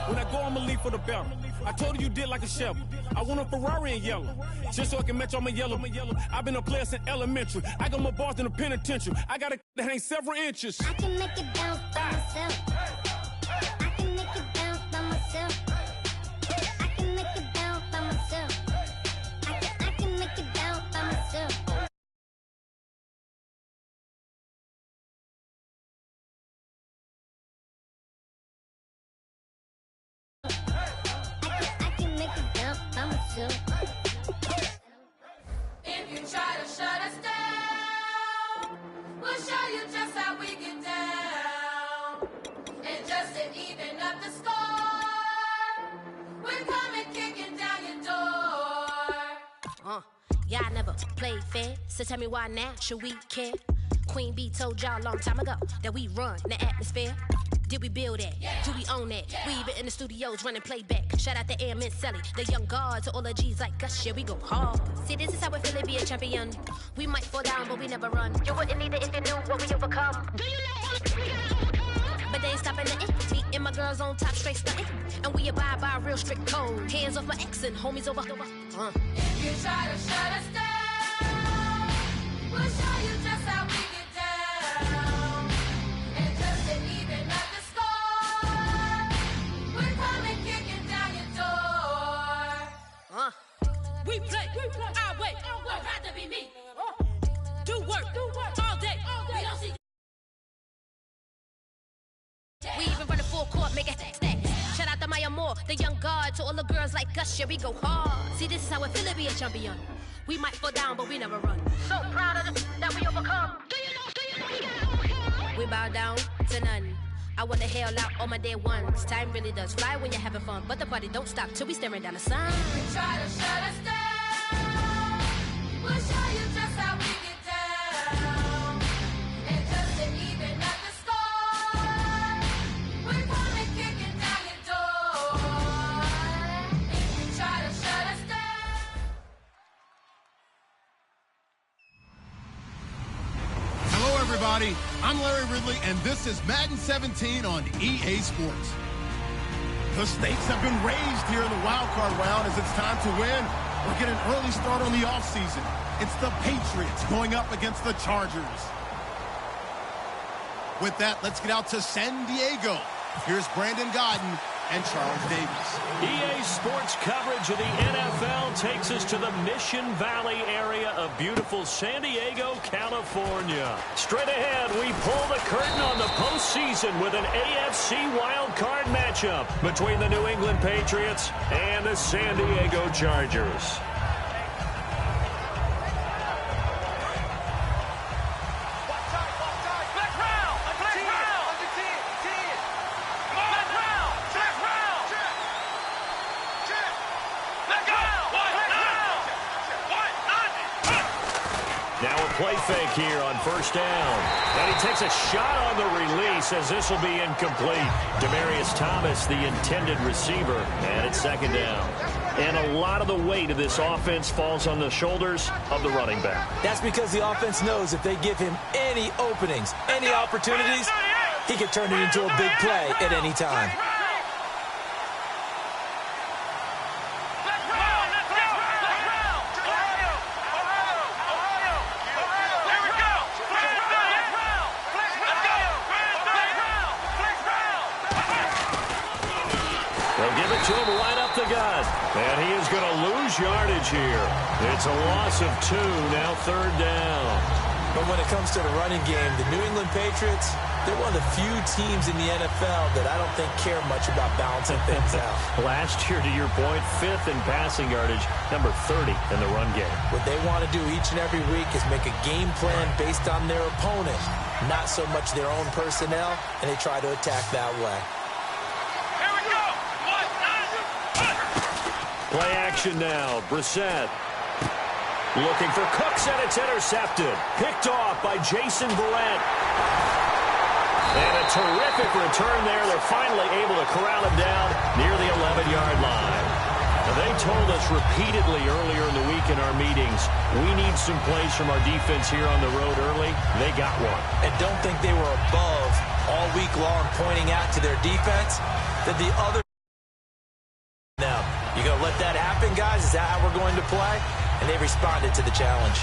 When I go, I'ma leave for the better. I told her you did like a Chevy. I want a Ferrari in yellow, just so I can match all my yellow. I've been a player since elementary. I got more bars than a penitentiary. I got a that ain't several inches. I can make it bounce by myself. I can make it bounce by myself. I can make it bounce by myself. I can make it bounce by myself. I can make it bounce by myself. If you try to shut us down, we'll show you just how we get down. And just to even up the score, we're coming kicking down your door. Yeah, I never played fair, so tell me why now should we care? Queen B told y'all a long time ago that we run the atmosphere. Did we build that? Yeah. Do we own that? Yeah. We even in the studios running playback. Shout out to Air Mint Sally, the young guard to all the G's like us. Yeah, we go hard. See, this is how we feel to be a champion. We might fall down, but we never run. You wouldn't need it if you knew what we overcome. Do you know what we gotta overcome? But they ain't stopping nothing. Me and my girls on top straight stunting. And we abide by a real strict code. Hands off my ex and homies over. If you try to shut us down, we'll show you just how we get down. And just to even up the score, we're coming kicking down your door. We play our way. Don't have to be me. Do work all day. We don't see. We even run a full court, make it stack. Shout out to Maya Moore, the young guard, to all the girls like us. Yeah, we go hard. See, this is how it feel to be a champion. We might fall down, but we never run. So proud of that we overcome. Do you know we gotta overcome? We bow down to none. I want to hail out all my day ones. Time really does fly when you're having fun, but the party don't stop till we staring down the sun. You try to shut us down, we'll show you just how we get down. And just to even up the score, we're coming kicking down your door. If you try to shut us down. Hello, everybody. I'm Larry Ridley, and this is Madden 17 on EA Sports. The stakes have been raised here in the wild card round as it's time to win or get an early start on the offseason. It's the Patriots going up against the Chargers. With that, let's get out to San Diego. Here's Brandon Godden and Charles Davis. EA Sports coverage of the NFL takes us to the Mission Valley area of beautiful San Diego, California. Straight ahead, we pull the curtain on the postseason with an AFC wildcard matchup between the New England Patriots and the San Diego Chargers. Now a play fake here on first down. And he takes a shot on the release as this will be incomplete. Demaryius Thomas, the intended receiver, and it's second down. And a lot of the weight of this offense falls on the shoulders of the running back. That's because the offense knows if they give him any openings, any opportunities, he can turn it into a big play at any time. They'll give it to him right up the gut. And he is going to lose yardage here. It's a loss of 2, now third down. But when it comes to the running game, the New England Patriots, they're one of the few teams in the NFL that I don't think care much about balancing things out. Last year, to your point, 5th in passing yardage, number 30 in the run game. What they want to do each and every week is make a game plan based on their opponent, not so much their own personnel, and they try to attack that way. Play action now. Brissett looking for Cooks, and it's intercepted. Picked off by Jason Verrett. And a terrific return there. They're finally able to corral him down near the 11-yard line. Now, they told us repeatedly earlier in the week in our meetings, we need some plays from our defense here on the road early. They got one. And don't think they were above all week long pointing out to their defense that the other going to let that happen, guys? Is that how we're going to play? And they responded to the challenge.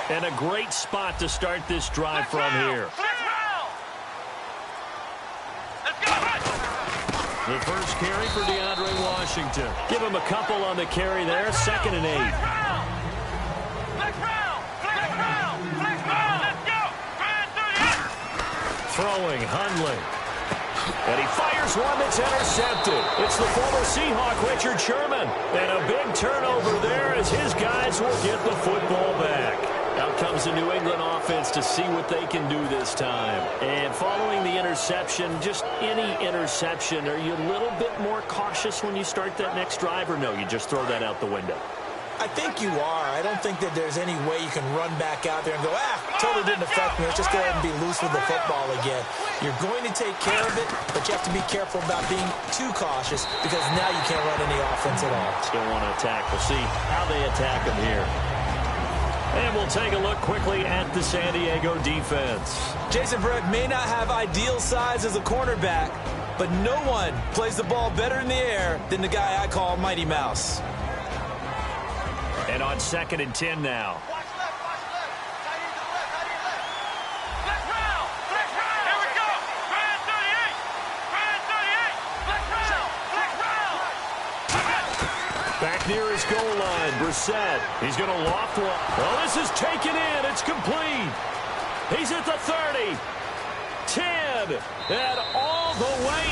And a great spot to start this drive from here. The first carry for DeAndre Washington. Give him a couple on the carry there. 2nd and 8. Throwing, Hundley. And he fires one that's intercepted. It's the former Seahawk, Richard Sherman. And a big turnover there as his guys will get the football back. Out comes the New England offense to see what they can do this time. And following the interception, just any interception, are you a little bit more cautious when you start that next drive, or no, you just throw that out the window? I think you are. I don't think that there's any way you can run back out there and go, totally didn't affect me. Let's just go ahead and be loose with the football again. You're going to take care of it, but you have to be careful about being too cautious because now you can't run any offense at all. Still want to attack. We'll see how they attack them here. And we'll take a look quickly at the San Diego defense. Jason Verrett may not have ideal size as a cornerback, but no one plays the ball better in the air than the guy I call Mighty Mouse. And on 2nd and 10 now. Back near his goal line, Brissett. He's going to loft one. Well, this is taken in. It's complete. He's at the 30. 10. And all the way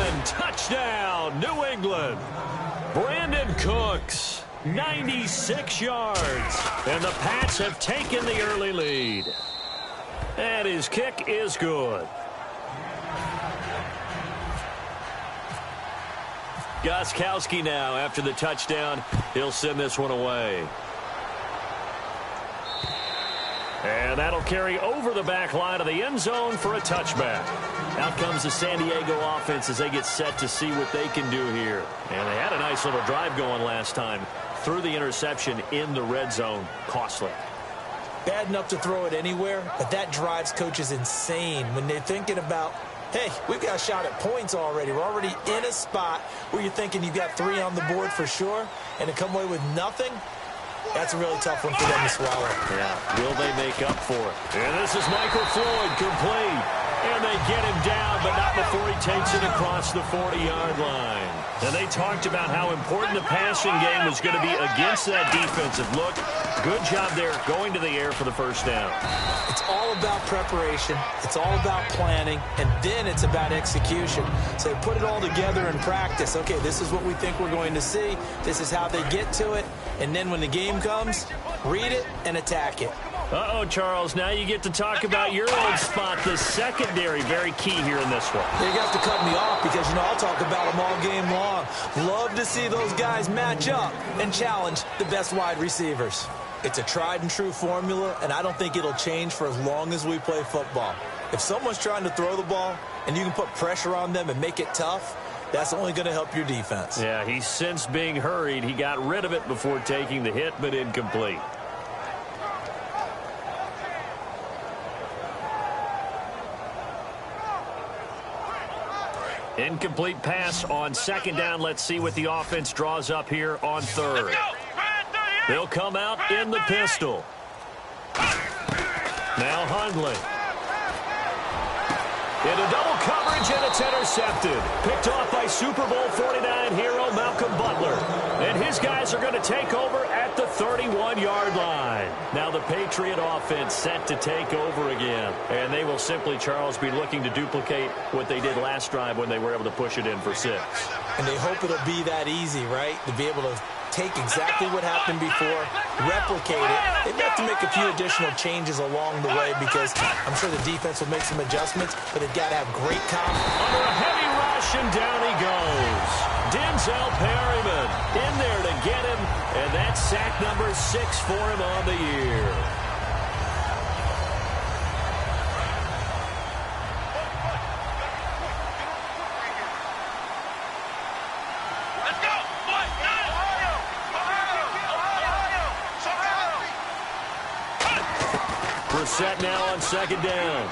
in. Touchdown, New England. Brandon Cooks, 96 yards. And the Pats have taken the early lead. And his kick is good. Gostkowski now after the touchdown. He'll send this one away. And that'll carry over the back line of the end zone for a touchback. Out comes the San Diego offense as they get set to see what they can do here. And they had a nice little drive going last time. Threw the interception in the red zone. Costly. Bad enough to throw it anywhere, but that drives coaches insane when they're thinking about, hey, we've got a shot at points already. We're already in a spot where you're thinking you've got 3 on the board for sure, and to come away with nothing, that's a really tough one for them to swallow. Yeah, will they make up for it? And this is Michael Floyd, complete. And they get him down, but not before he takes it across the 40-yard line. And they talked about how important the passing game was going to be against that defensive look. Good job there going to the air for the first down. It's all about preparation. It's all about planning. And then it's about execution. So they put it all together in practice. Okay, this is what we think we're going to see. This is how they get to it. And then when the game comes, read it and attack it. Uh-oh, Charles, now you get to talk about your old spot, the secondary. Very key here in this one. You're going to have to cut me off because, I'll talk about them all game long. Love to see those guys match up and challenge the best wide receivers. It's a tried-and-true formula, and I don't think it'll change for as long as we play football. If someone's trying to throw the ball and you can put pressure on them and make it tough, that's only going to help your defense. Yeah, he's since being hurried. He got rid of it before taking the hit, but incomplete. Incomplete pass on 2nd down. Let's see what the offense draws up here on 3rd. They'll come out in the pistol. Now Hundley. Into double coverage, and it's intercepted. Picked off by Super Bowl 49 hero Malcolm Butler. And his guys are going to take over at the 31-yard line. Now the Patriot offense set to take over again. And they will simply, Charles, be looking to duplicate what they did last drive when they were able to push it in for 6. And they hope it'll be that easy, right? To be able to take exactly what happened before, replicate it. They may have to make a few additional changes along the way because I'm sure the defense will make some adjustments, but they've got to have great confidence. Under a heavy rush, and down he goes. Denzel Perryman in there to get him, and that's sack number 6 for him on the year. Brissett now on second down.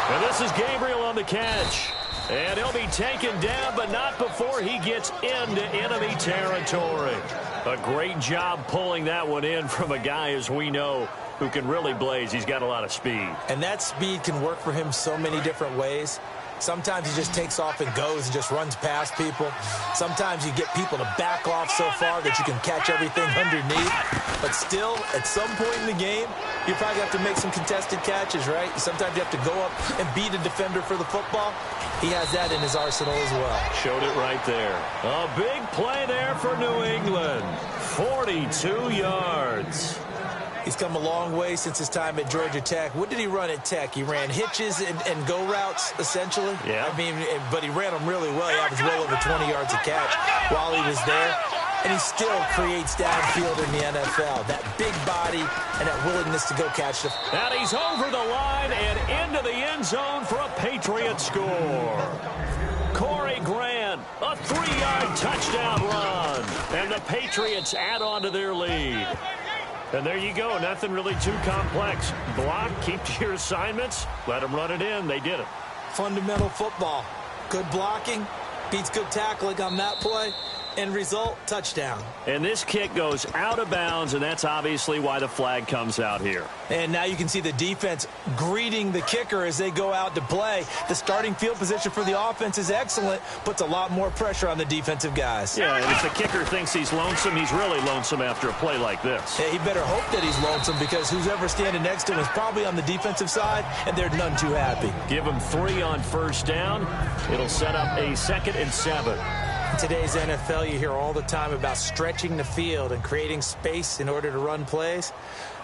And this is Gabriel on the catch. And he'll be taken down, but not before he gets into enemy territory. A great job pulling that one in from a guy, as we know, who can really blaze. He's got a lot of speed. And that speed can work for him so many different ways. Sometimes he just takes off and goes and just runs past people. Sometimes you get people to back off so far that you can catch everything underneath. But still, at some point in the game, you probably have to make some contested catches, right? Sometimes you have to go up and beat a defender for the football. He has that in his arsenal as well. Showed it right there. A big play there for New England. 42 yards. He's come a long way since his time at Georgia Tech. What did he run at Tech? He ran hitches and go routes, essentially. Yeah. I mean, but he ran them really well. He averaged well over 20 yards a catch while he was there. And he still creates downfield in the NFL. That big body and that willingness to go catch the... And he's over the line and into the end zone for a Patriot score. Corey Grant, a 3-yard touchdown run. And the Patriots add on to their lead. And there you go. Nothing really too complex. Block, keep to your assignments, let them run it in. They did it. Fundamental football. Good blocking, beats good tackling on that play. End result, touchdown. And this kick goes out of bounds, and that's obviously why the flag comes out here. And now you can see the defense greeting the kicker as they go out to play. The starting field position for the offense is excellent, puts a lot more pressure on the defensive guys. Yeah, and if the kicker thinks he's lonesome, he's really lonesome after a play like this. Yeah, he better hope that he's lonesome, because who's ever standing next to him is probably on the defensive side, and they're none too happy. Give him 3 on first down. It'll set up a 2nd and 7. In today's NFL, you hear all the time about stretching the field and creating space in order to run plays.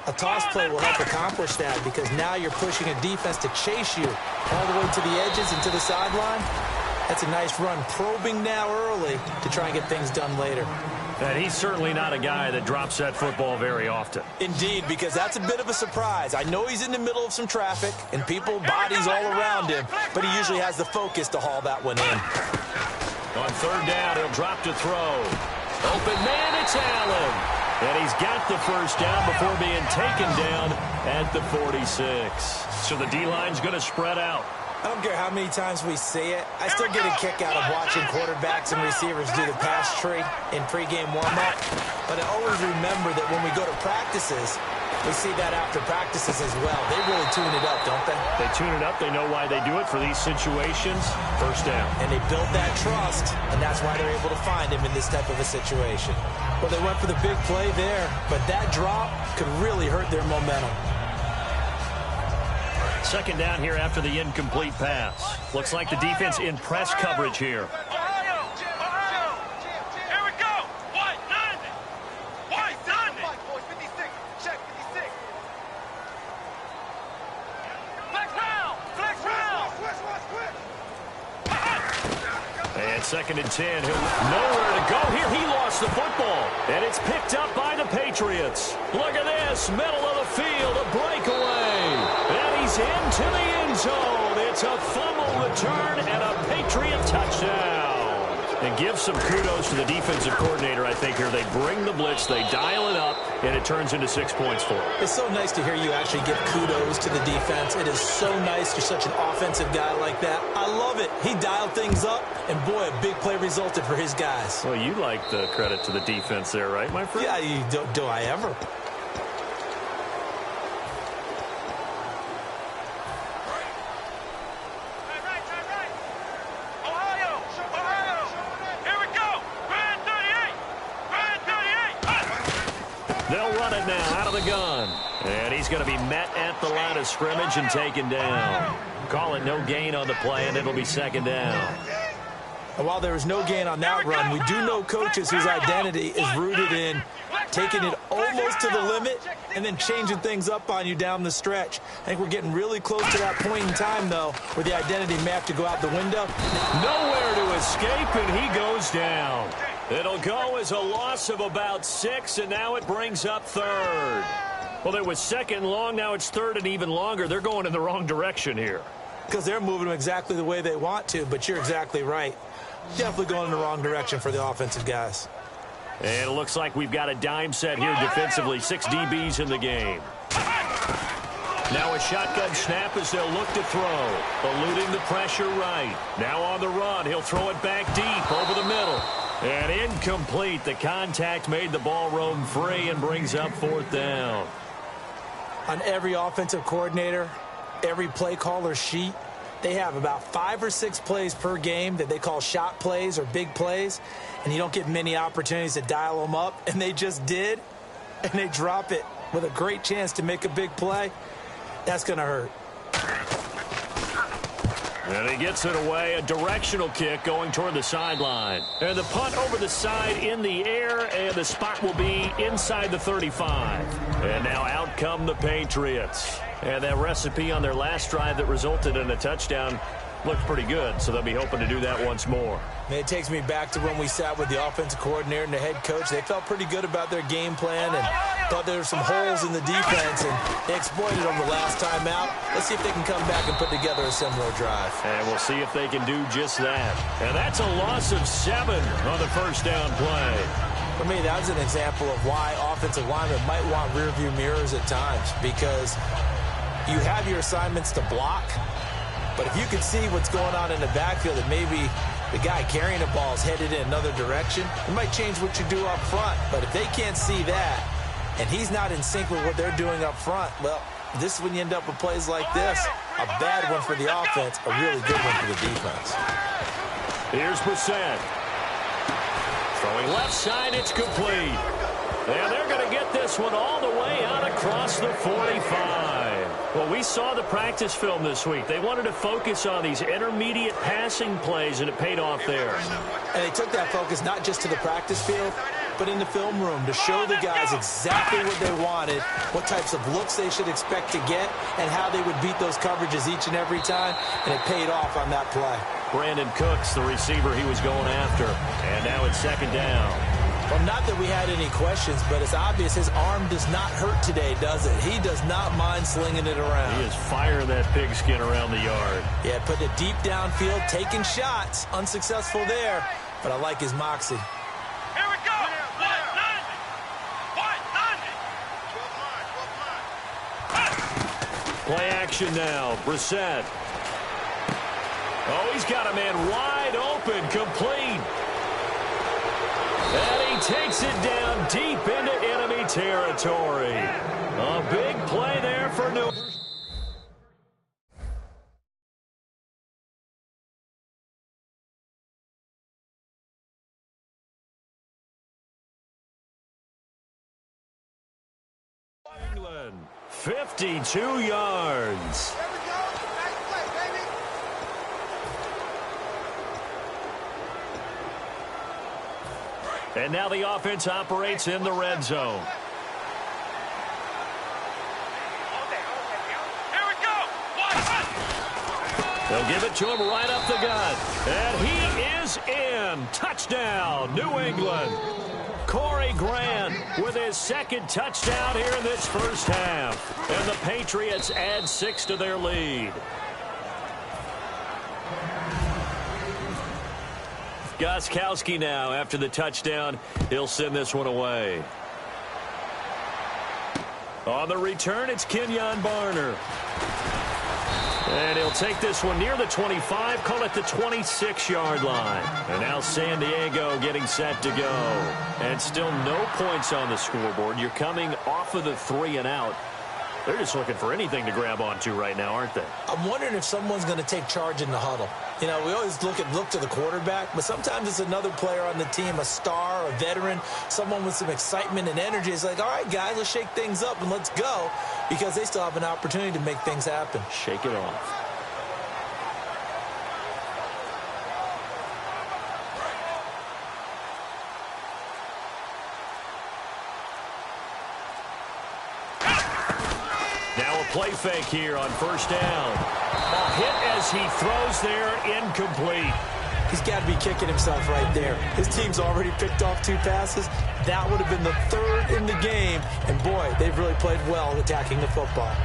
A toss play will help accomplish that, because now you're pushing a defense to chase you all the way to the edges and to the sideline. That's a nice run, probing now early to try and get things done later. And he's certainly not a guy that drops that football very often. Indeed, because that's a bit of a surprise. I know he's in the middle of some traffic and people, bodies all around him, but he usually has the focus to haul that one in. On third down, he'll drop to throw. Open man, it's Allen. And he's got the first down before being taken down at the 46. So the D-line's going to spread out. I don't care how many times we see it. I still get a kick out of watching quarterbacks and receivers do the pass tree in pregame warm-up. But I always remember that when we go to practices, we see that after practices as well. They really tune it up, don't they? They tune it up. They know why they do it for these situations. First down. And they build that trust, and that's why they're able to find him in this type of a situation. Well, they went for the big play there, but that drop could really hurt their momentum. Second down here after the incomplete pass. Looks like the defense in press coverage here. And 2nd and 10. He'll nowhere to go here. He lost the football. And it's picked up by the Patriots. Look at this. Middle of the field. A breakaway. And he's into the end zone. It's a fumble return and a Patriot touchdown. And give some kudos to the defensive coordinator, I think, here. They bring the blitz, they dial it up, and it turns into 6 points for them. It's so nice to hear you actually give kudos to the defense. It is so nice you're such an offensive guy like that. I love it. He dialed things up, and boy, a big play resulted for his guys. Well, you like the credit to the defense there, right, my friend? Yeah, do I ever? They'll run it now out of the gun. And he's going to be met at the line of scrimmage and taken down. Call it no gain on the play, and it'll be 2nd down. And while there is no gain on that run, we do know coaches whose identity is rooted in taking it almost to the limit and then changing things up on you down the stretch. I think we're getting really close to that point in time, though, where the identity may have to go out the window. Nowhere to escape, and he goes down. It'll go as a loss of about 6, and now it brings up 3rd. Well, it was 2nd long. Now it's 3rd and even longer. They're going in the wrong direction here. Because they're moving them exactly the way they want to, but you're exactly right. Definitely going in the wrong direction for the offensive guys. And it looks like we've got a dime set here defensively. 6 DBs in the game. Now a shotgun snap as they'll look to throw. Eluding the pressure right. Now on the run. He'll throw it back deep over the middle. And incomplete. The contact made the ball roam free and brings up 4th down. On every offensive coordinator, every play caller sheet, they have about 5 or 6 plays per game that they call shot plays or big plays, and you don't get many opportunities to dial them up, and they just did, and they drop it with a great chance to make a big play. That's going to hurt. And he gets it away, a directional kick going toward the sideline. And the punt over the side in the air, and the spot will be inside the 35. And now out come the Patriots. And that recipe on their last drive that resulted in a touchdown looked pretty good, so they'll be hoping to do that once more. And it takes me back to when we sat with the offensive coordinator and the head coach. They felt pretty good about their game plan and thought there were some holes in the defense, and they exploited them the last time out. Let's see if they can come back and put together a similar drive. And we'll see if they can do just that. And that's a loss of 7 on the first down play. For me, that was an example of why offensive linemen might want rearview mirrors at times, because you have your assignments to block, but if you can see what's going on in the backfield and maybe the guy carrying the ball is headed in another direction, it might change what you do up front. But if they can't see that and he's not in sync with what they're doing up front, well, this is when you end up with plays like this. A bad one for the offense, a really good one for the defense. Here's Brissett. Throwing left side, it's complete. And they're going to get this one all the way out across the 45. Well, we saw the practice film this week. They wanted to focus on these intermediate passing plays, and it paid off there. And they took that focus not just to the practice field, but in the film room to show the guys exactly what they wanted, what types of looks they should expect to get, and how they would beat those coverages each and every time, and it paid off on that play. Brandon Cooks, the receiver he was going after. And now it's 2nd down. Well, not that we had any questions, but it's obvious his arm does not hurt today, does it? He does not mind slinging it around. He is firing that pigskin around the yard. Yeah, putting it deep downfield, taking shots. Unsuccessful there, but I like his moxie. Here we go. 190. 190. Play action now. Brissett. Oh, he's got a man wide open, complete. And he takes it down deep into enemy territory. A big play there for New. England, 52 yards. There we go. Nice play, baby. And now the offense operates in the red zone. Here we go. They'll give it to him right up the gut. And he is in. Touchdown, New England. Corey Grant with his 2nd touchdown here in this first half. And the Patriots add 6 to their lead. Gostkowski now after the touchdown. He'll send this one away. On the return, it's Kenyon Barner. And he'll take this one near the 25, call it the 26-yard line. And now San Diego getting set to go. And still no points on the scoreboard. You're coming off of the 3 and out. They're just looking for anything to grab onto right now, aren't they? I'm wondering if someone's going to take charge in the huddle. You know, we always look to the quarterback, but sometimes it's another player on the team, a star, a veteran, someone with some excitement and energy. It's like, all right, guys, let's shake things up and let's go, because they still have an opportunity to make things happen. Shake it off. Now a play fake here on first down. A hit as he throws there, incomplete. He's got to be kicking himself right there. His team's already picked off 2 passes. That would have been the 3rd in the game. And, boy, they've really played well attacking the football.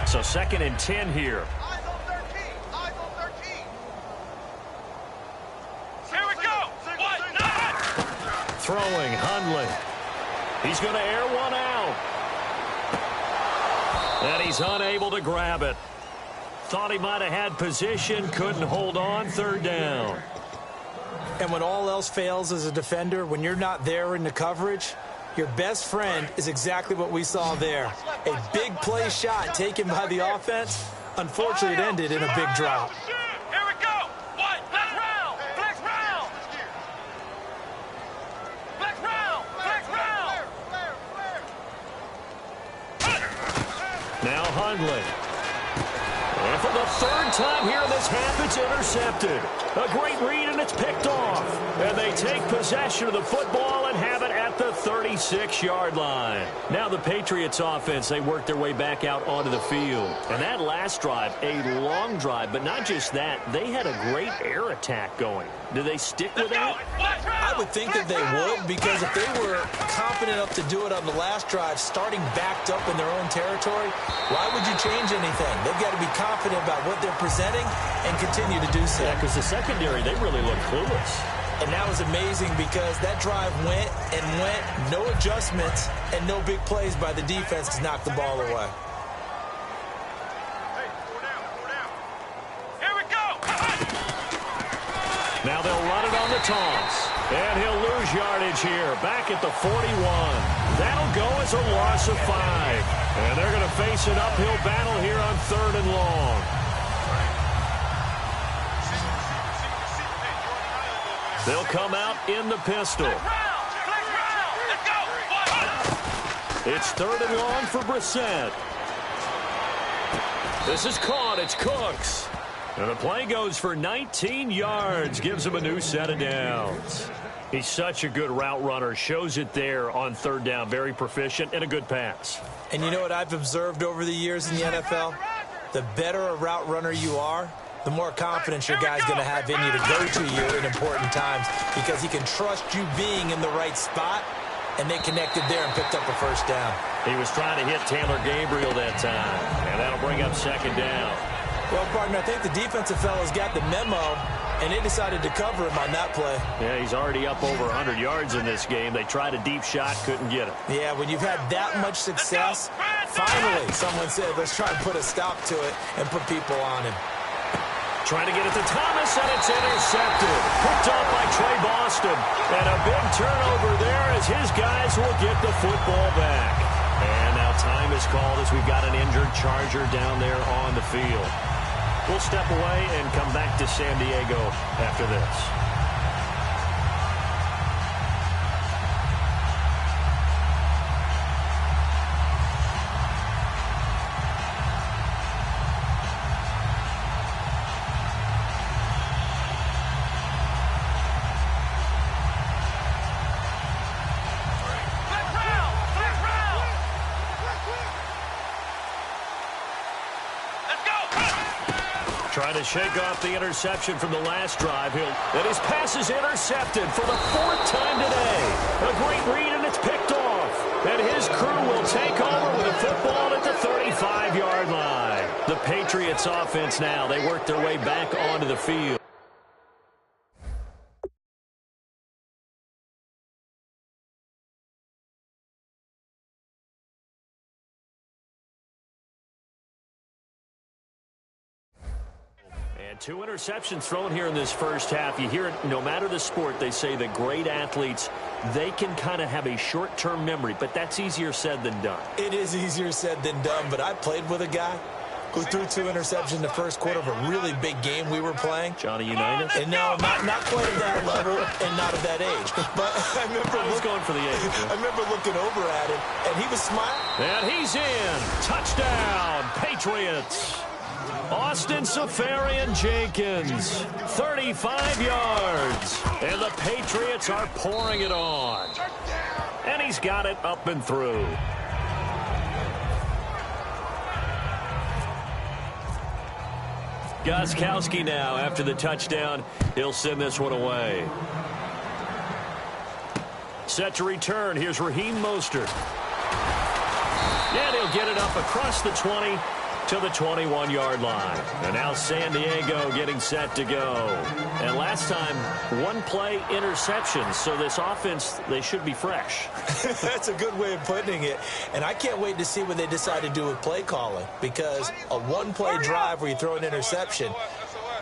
So 2nd and 10 here. Eyes on 13. Eyes on 13. throwing, Hundley. He's going to air one out. And he's unable to grab it. Thought he might have had position, couldn't hold on, third down. And when all else fails as a defender, when you're not there in the coverage, your best friend is exactly what we saw there. A big play shot taken by the offense. Unfortunately, it ended in a big drop. Here we go. What? Flex round. Flex round. Flex round. Flex round. Now Hundley. And for the third time here in this half, it's intercepted. A great read, and it's picked off. And they take possession of the football and have it at the 36-yard line. Now the Patriots offense, they work their way back out onto the field. And that last drive, a long drive, but not just that. They had a great air attack going. Do they stick with that? I would think that they would, because if they were confident enough to do it on the last drive, starting backed up in their own territory, why would you change anything? They've got to be confident about what they're presenting and continue to do so. Yeah, because the secondary, they really look clueless. And that was amazing because that drive went and went, no adjustments, and no big plays by the defense to knock the ball away. Here we go. Now they'll run it on the toss. And he'll lose yardage here, back at the 41. That'll go as a loss of 5. And they're going to face an uphill battle here on 3rd and long. They'll come out in the pistol. It's 3rd and long for Brissett. This is caught. It's Cooks. And the play goes for 19 yards. Gives him a new set of downs. He's such a good route runner. Shows it there on 3rd down. Very proficient and a good pass. And you know what I've observed over the years in the NFL? The better a route runner you are, the more confidence your guy's going to have in you to go to you in important times, because he can trust you being in the right spot, and they connected there and picked up a first down. He was trying to hit Taylor Gabriel that time, and that'll bring up 2nd down. Well, partner, I think the defensive fellas got the memo, and they decided to cover him on that play. Yeah, he's already up over 100 yards in this game. They tried a deep shot, couldn't get it. Yeah, when you've had that much success, finally someone said, let's try and put a stop to it and put people on him. Trying to get it to Thomas, and it's intercepted. Picked off by Trey Boston. And a big turnover there as his guys will get the football back. And now time is called as we've got an injured Charger down there on the field. We'll step away and come back to San Diego after this. Trying to shake off the interception from the last drive. And his pass is intercepted for the 4th time today. A great read, and it's picked off. And his crew will take over with the football at the 35-yard line. The Patriots offense now, they work their way back onto the field. And 2 interceptions thrown here in this first half. You hear it, no matter the sport, they say that great athletes, they can kind of have a short-term memory, but that's easier said than done. It is easier said than done, but I played with a guy who threw 2 interceptions in the first quarter of a really big game we were playing. Johnny Unitas? And no, not quite at that level and not at that age. But I remember going for the age. I remember looking over at him, and he was smiling. And he's in. Touchdown, Patriots. Austin Safarian-Jenkins, 35 yards. And the Patriots are pouring it on. And he's got it up and through. Gostkowski now, after the touchdown, he'll send this one away. Set to return, here's Raheem Mostert. And he'll get it up across the 20 to the 21-yard line. And now San Diego getting set to go. And last time, one-play interception. So this offense, they should be fresh. That's a good way of putting it. And I can't wait to see what they decide to do with play calling, because a one-play drive where you throw an interception,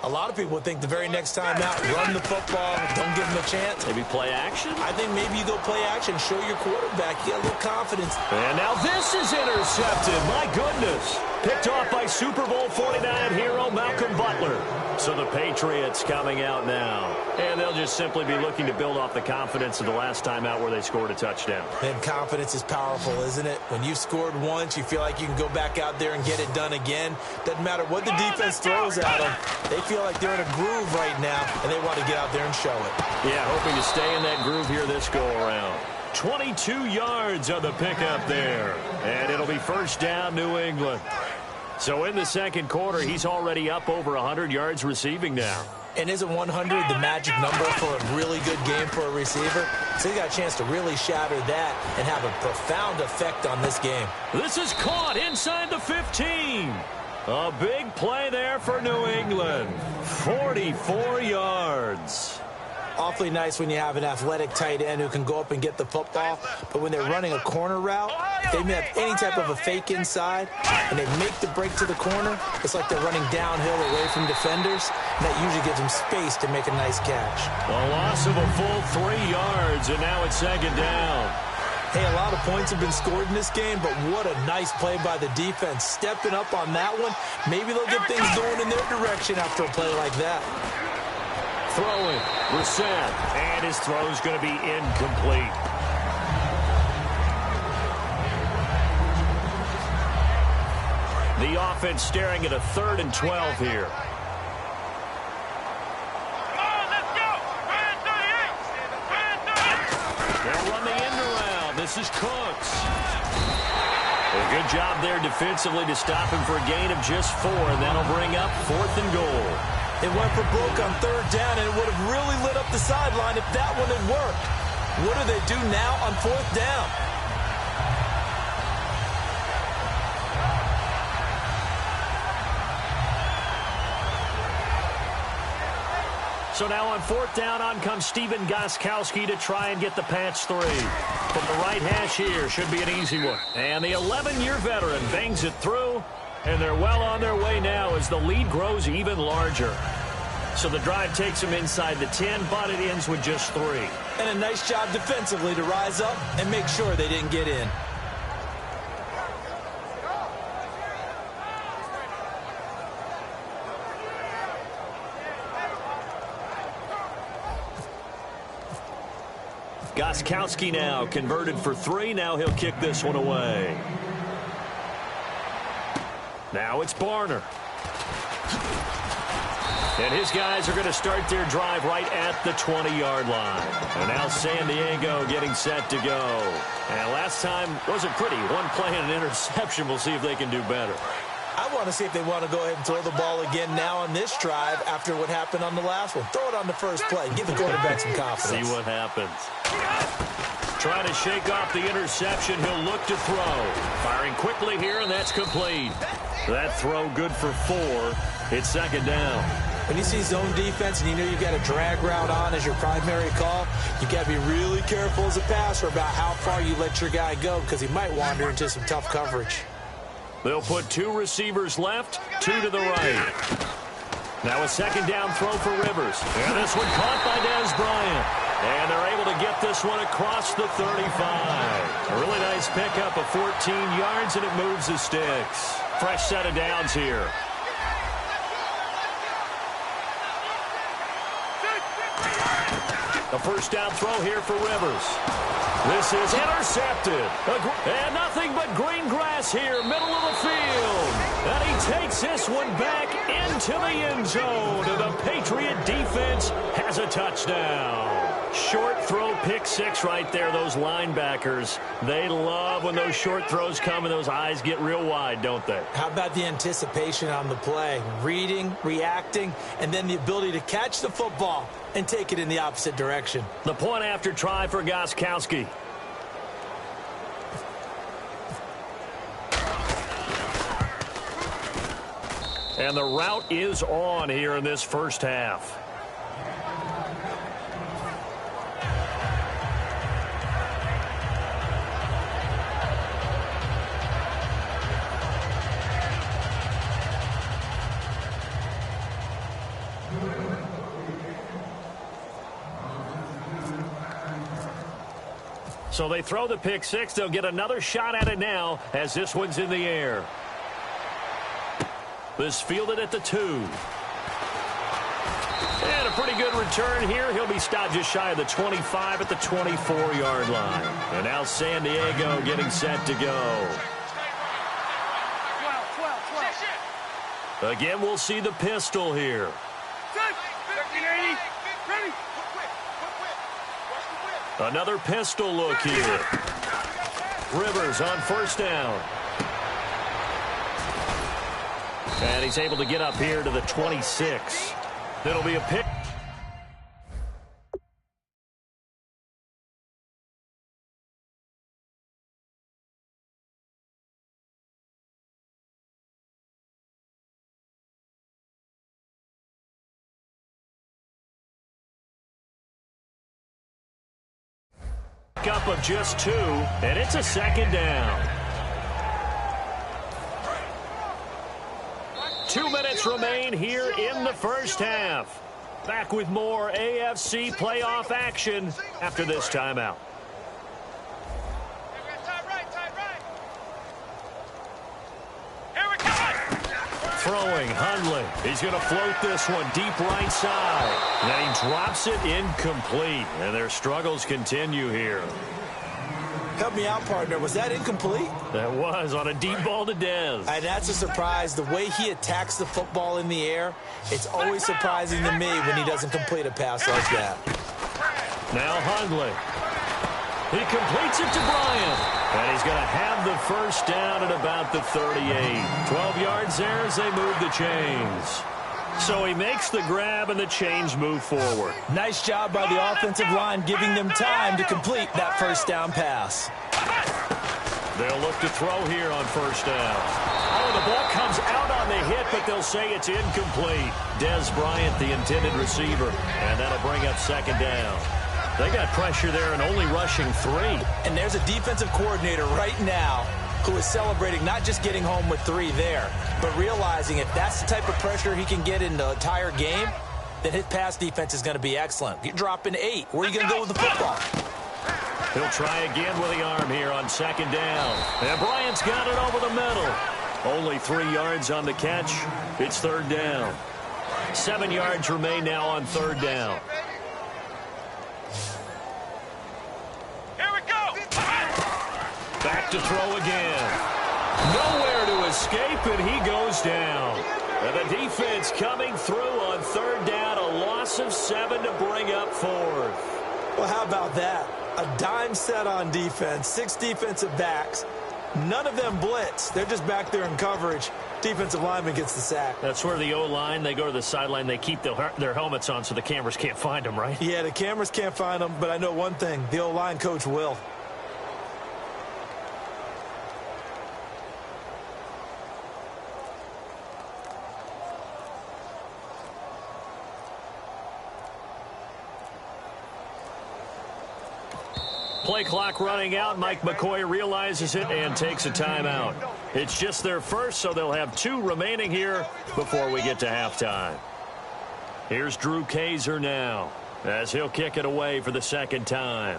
a lot of people think the very next time out, run the football, don't give them a chance. Maybe play action? I think maybe you go play action, show your quarterback you got a little confidence. And now this is intercepted. My goodness. Picked off by Super Bowl 49 hero Malcolm Butler. So the Patriots coming out now. And they'll just simply be looking to build off the confidence of the last time out where they scored a touchdown. And confidence is powerful, isn't it? When you've scored once, you feel like you can go back out there and get it done again. Doesn't matter what the defense throws at them. They feel like they're in a groove right now, and they want to get out there and show it. Yeah, hoping to stay in that groove here this go-around. 22 yards on the pickup there. And it'll be first down, New England. So in the second quarter, he's already up over 100 yards receiving now. And isn't 100 the magic number for a really good game for a receiver? So he got a chance to really shatter that and have a profound effect on this game. This is caught inside the 15. A big play there for New England. 44 yards. Awfully nice when you have an athletic tight end who can go up and get the football, but when they're running a corner route, they may have any type of a fake inside, and they make the break to the corner. It's like they're running downhill away from defenders, and that usually gives them space to make a nice catch. A loss of a full 3 yards, and now it's second down. Hey, a lot of points have been scored in this game, but what a nice play by the defense. Stepping up on that one, maybe they'll get things going in their direction after a play like that. Throwing, Brissett, and his throw's going to be incomplete. The offense staring at a 3rd and 12 here. Come on, let's go. Brand 38. They'll run the end around. This is Cooks. A good job there defensively to stop him for a gain of just 4, and that'll bring up 4th and goal. It went for broke on 3rd down, and it would have really lit up the sideline if that one had worked. What do they do now on 4th down? So now on 4th down, on comes Stephen Gostkowski to try and get the patch 3. From the right hash here, should be an easy one. And the 11-year veteran bangs it through. And they're well on their way now as the lead grows even larger. So the drive takes them inside the 10, but it ends with just 3. And a nice job defensively to rise up and make sure they didn't get in. Gostkowski now converted for 3. Now he'll kick this one away. Now it's Barner. And his guys are going to start their drive right at the 20-yard line. And now San Diego getting set to go. And last time wasn't pretty. One play and an interception. We'll see if they can do better. I want to see if they want to go ahead and throw the ball again now on this drive after what happened on the last one. Throw it on the first play. Give the quarterback some confidence. See what happens. Trying to shake off the interception. He'll look to throw. Firing quickly here, and that's complete. That throw good for 4. It's second down. When you see zone defense and you know you've got a drag route on as your primary call, you've got to be really careful as a passer about how far you let your guy go because he might wander into some tough coverage. They'll put 2 receivers left, 2 to the right. Now a second down throw for Rivers. And this one caught by Dez Bryant. And they're able to get this one across the 35. A really nice pickup of 14 yards, and it moves the sticks. Fresh set of downs here. The first down throw here for Rivers. This is intercepted. And nothing but green grass here, middle of the field. And he takes this one back into the end zone. And the Patriot defense has a touchdown. Short throw, pick 6 right there. Those linebackers, they love when those short throws come and those eyes get real wide, don't they? How about the anticipation on the play? Reading, reacting, and then the ability to catch the football and take it in the opposite direction. The point after try for Gostkowski. And the route is on here in this first half. So they throw the pick six. They'll get another shot at it now as this one's in the air. This fielded at the 2. And a pretty good return here. He'll be stopped just shy of the 25 at the 24-yard line. And now San Diego getting set to go. Again, we'll see the pistol here. Another pistol look here. Rivers on first down. And he's able to get up here to the 26. It'll be a pick. Up of just 2, and it's a second down. 2 minutes remain here in the first half. Back with more AFC playoff action after this timeout. Throwing, Hundley. He's going to float this one deep right side. Then he drops it incomplete. And their struggles continue here. Help me out, partner. Was that incomplete? That was on a deep ball to Dez. And that's a surprise. The way he attacks the football in the air, it's always surprising to me when he doesn't complete a pass like that. Now Hundley. He completes it to Bryant. And he's going to have the first down at about the 38. 12 yards there as they move the chains. So he makes the grab and the chains move forward. Nice job by the offensive line giving them time to complete that first down pass. They'll look to throw here on first down. Oh, the ball comes out on the hit, but they'll say it's incomplete. Dez Bryant, the intended receiver, and that'll bring up second down. They got pressure there and only rushing 3. And there's a defensive coordinator right now who is celebrating not just getting home with 3 there, but realizing if that's the type of pressure he can get in the entire game, then his pass defense is going to be excellent. You're dropping 8. Where are you going to go with the football? He'll try again with the arm here on second down. And Bryant's got it over the middle. Only 3 yards on the catch. It's third down. 7 yards remain now on third down. Back to throw again. Nowhere to escape, and he goes down. And the defense coming through on third down. A loss of 7 to bring up fourth. Well, how about that? A dime set on defense. 6 defensive backs. None of them blitz. They're just back there in coverage. Defensive lineman gets the sack. That's where the O-line, they go to the sideline, they keep their helmets on so the cameras can't find them, right? Yeah, the cameras can't find them, but I know one thing. The O-line coach will. Play clock running out. Mike McCoy realizes it and takes a timeout. It's just their first, so they'll have 2 remaining here before we get to halftime. Here's Drew Kaiser now as he'll kick it away for the second time.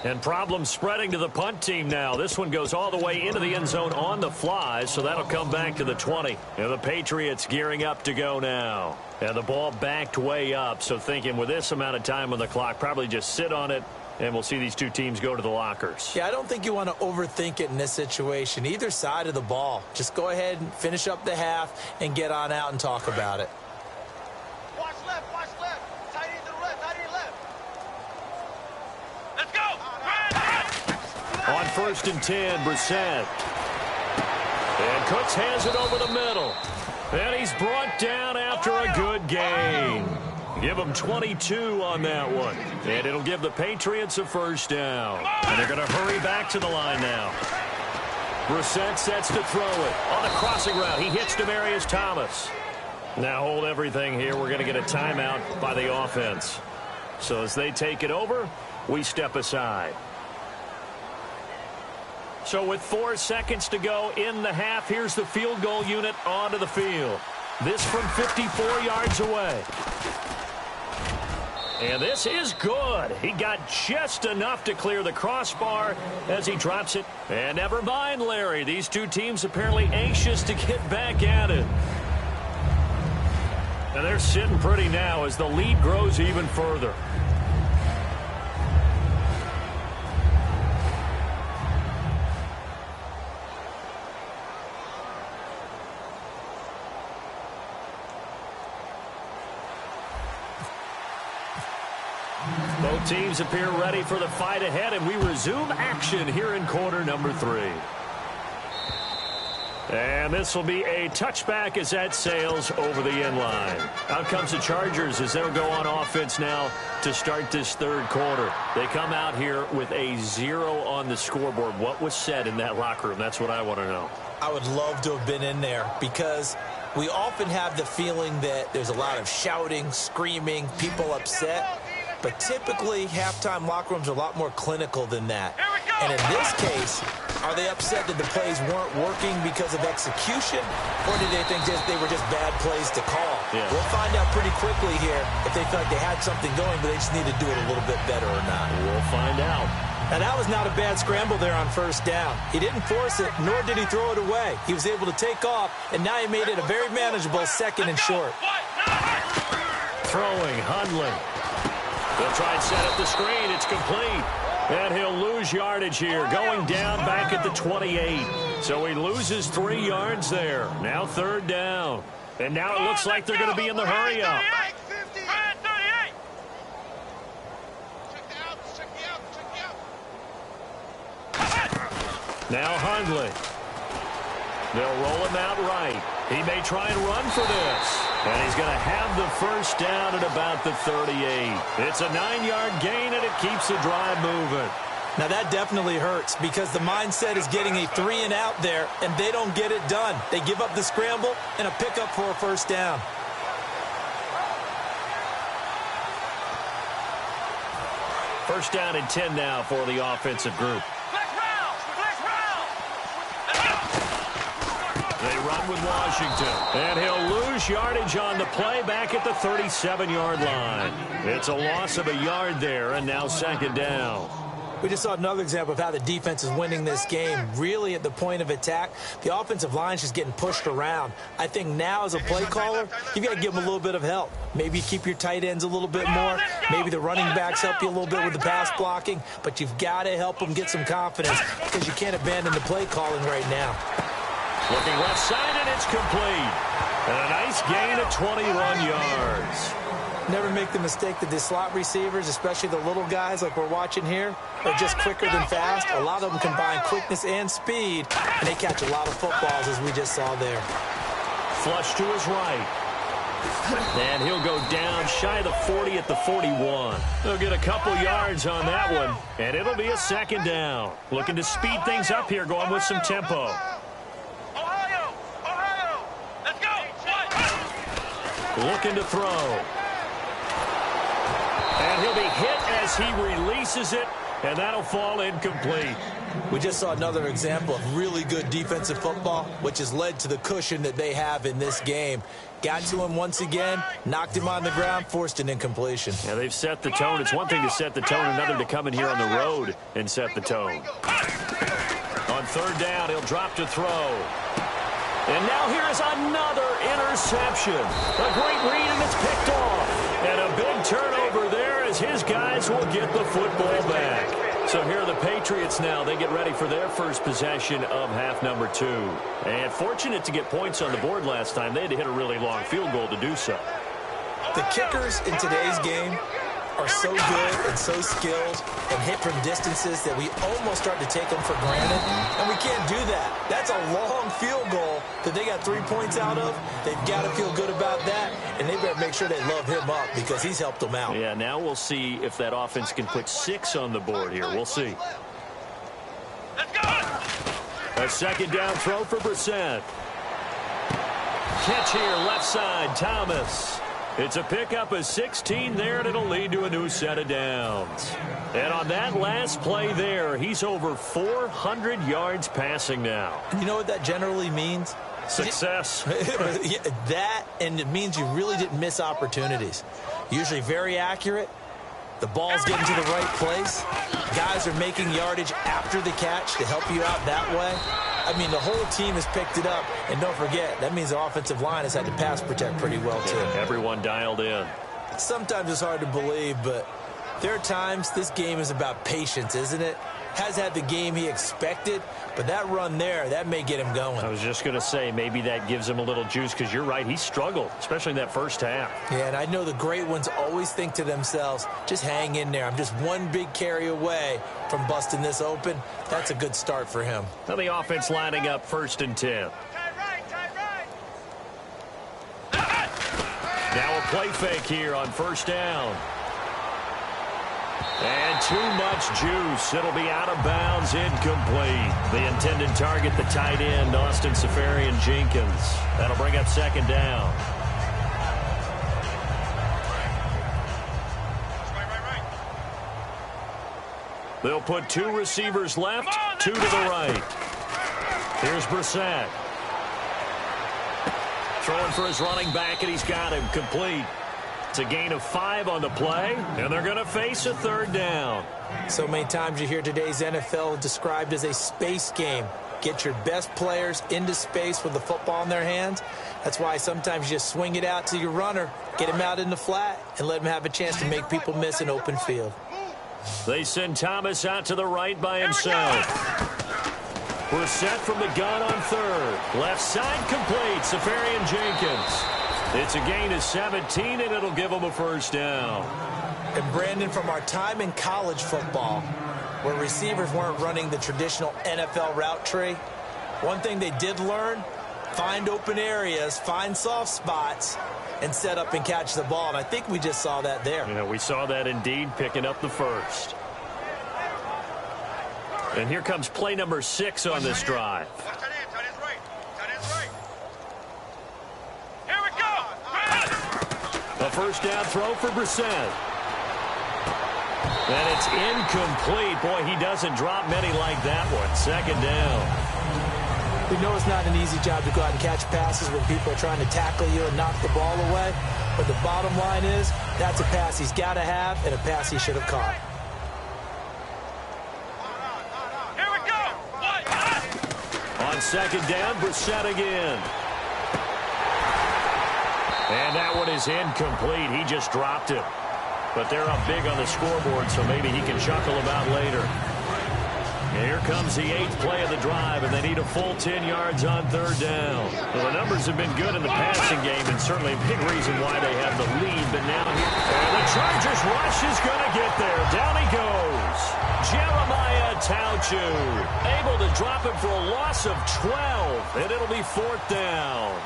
And problems spreading to the punt team now. This one goes all the way into the end zone on the fly, so that'll come back to the 20. And the Patriots gearing up to go now. And the ball backed way up, so thinking with this amount of time on the clock, probably just sit on it, and we'll see these 2 teams go to the lockers. Yeah, I don't think you want to overthink it in this situation. Either side of the ball. Just go ahead and finish up the half and get on out and talk about it. Watch left, tight end to the left, tight end left. Let's go! On first and 10, Brissett. And Cooks has it over the middle. And he's brought down after a good gain. Give them 22 on that one. And it'll give the Patriots a first down. And they're going to hurry back to the line now. Brissett sets to throw it. On the crossing route, he hits Demaryius Thomas. Now hold everything here. We're going to get a timeout by the offense. So as they take it over, we step aside. So with 4 seconds to go in the half, here's the field goal unit onto the field. This from 54 yards away. And this is good. He got just enough to clear the crossbar as he drops it. And never mind, Larry. These two teams apparently anxious to get back at it. And they're sitting pretty now as the lead grows even further. Both teams appear ready for the fight ahead, and we resume action here in quarter number 3. And this will be a touchback as that sails over the end line. Out comes the Chargers as they'll go on offense now to start this third quarter. They come out here with a 0 on the scoreboard. What was said in that locker room? That's what I want to know. I would love to have been in there because we often have the feeling that there's a lot of shouting, screaming, people upset. But typically, halftime locker rooms are a lot more clinical than that. And in this case, are they upset that the plays weren't working because of execution? Or did they think they were just bad plays to call? Yeah. We'll find out pretty quickly here if they felt like they had something going, but they just need to do it a little bit better or not. We'll find out. Now, that was not a bad scramble there on first down. He didn't force it, nor did he throw it away. He was able to take off, and now he made it a very manageable 2nd and short. Throwing, Hundley. They'll try and set up the screen. It's complete. And he'll lose yardage here, going down back at the 28. So he loses 3 yards there. Now 3rd down. And now it looks like they're going to be in the hurry-up. Now Hundley. They'll roll him out right. He may try and run for this. And he's going to have the first down at about the 38. It's a 9-yard gain, and it keeps the drive moving. Now, that definitely hurts because the mindset is getting a 3-and-out there, and they don't get it done. They give up the scramble and a pickup for a first down. First down and 10 now for the offensive group. They run with Washington. And he'll lose yardage on the play back at the 37-yard line. It's a loss of a yard there, and now 2nd down. We just saw another example of how the defense is winning this game. Really at the point of attack, the offensive line is just getting pushed around. I think now as a play caller, you've got to give them a little bit of help. Maybe you keep your tight ends a little bit more. Maybe the running backs help you a little bit with the pass blocking. But you've got to help them get some confidence because you can't abandon the play calling right now. Looking left side, and it's complete. And a nice gain of 21 yards. Never make the mistake that the slot receivers, especially the little guys like we're watching here, are just quicker than fast. A lot of them combine quickness and speed, and they catch a lot of footballs, as we just saw there. Flush to his right. And he'll go down shy of the 40 at the 41. They'll get a couple yards on that one, and it'll be a 2nd down. Looking to speed things up here, going with some tempo. Looking to throw. And he'll be hit as he releases it, and that'll fall incomplete. We just saw another example of really good defensive football, which has led to the cushion that they have in this game. Got to him once again, knocked him on the ground, forced an incompletion. Yeah, they've set the tone. It's one thing to set the tone, another to come in here on the road and set the tone. On 3rd down, he'll drop to throw. And now here is another interception. A great read, and it's picked off. And a big turnover there as his guys will get the football back. So here are the Patriots now. They get ready for their first possession of half number 2. And fortunate to get points on the board last time. They had to hit a really long field goal to do so. The kickers in today's game are so good and so skilled and hit from distances that we almost start to take them for granted, and we can't do that. That's a long field goal that they got 3 points out of. They've got to feel good about that, and they better make sure they love him up because he's helped them out. Yeah, now we'll see if that offense can put 6 on the board here. We'll see. Let's go! A second down throw for Brissett. Catch here, left side, Thomas. It's a pickup of 16 there, and it'll lead to a new set of downs. And on that last play there, he's over 400 yards passing now. And you know what that generally means? Success. That, and it means you really didn't miss opportunities. Usually very accurate. The ball's getting to the right place. Guys are making yardage after the catch to help you out that way. I mean, the whole team has picked it up. And don't forget, that means the offensive line has had to pass protect pretty well, too. Everyone dialed in. Sometimes it's hard to believe, but there are times this game is about patience, isn't it? Has had the game he expected, but that run there, that may get him going. I was just going to say, maybe that gives him a little juice, because you're right, he struggled, especially in that first half. Yeah, and I know the great ones always think to themselves, just hang in there. I'm just one big carry away from busting this open. That's a good start for him. Now the offense lining up 1st and 10. Now a play fake here on 1st down. And too much juice. It'll be out of bounds, incomplete. The intended target, the tight end, Austin Safarian-Jenkins. That'll bring up 2nd down. They'll put 2 receivers left, 2 to the right. Here's Brissett. Throwing for his running back, and he's got him complete. It's a gain of 5 on the play, and they're going to face a 3rd down. So many times you hear today's NFL described as a space game. Get your best players into space with the football in their hands. That's why sometimes you just swing it out to your runner, get him out in the flat, and let him have a chance to make people miss an open field. They send Thomas out to the right by himself. We're set from the gun on 3rd. Left side complete, Safarian-Jenkins. It's a gain of 17, and it'll give them a 1st down. And Brandon, from our time in college football, where receivers weren't running the traditional NFL route tree, one thing they did learn, find open areas, find soft spots, and set up and catch the ball. And I think we just saw that there. Yeah, we saw that indeed, picking up the 1st. And here comes play number 6 on this drive. A 1st down throw for Brissett. And it's incomplete. Boy, he doesn't drop many like that one. 2nd down. We know it's not an easy job to go out and catch passes when people are trying to tackle you and knock the ball away. But the bottom line is, that's a pass he's got to have and a pass he should have caught. Here we go! On 2nd down, Brissett again. And that one is incomplete. He just dropped it. But they're up big on the scoreboard, so maybe he can chuckle about later. And here comes the 8th play of the drive, and they need a full 10 yards on 3rd down. Well, the numbers have been good in the passing game, and certainly a big reason why they have the lead. But now here, and the Chargers rush is going to get there. Down he goes. Jeremiah Tauchu able to drop him for a loss of 12, and it'll be 4th down.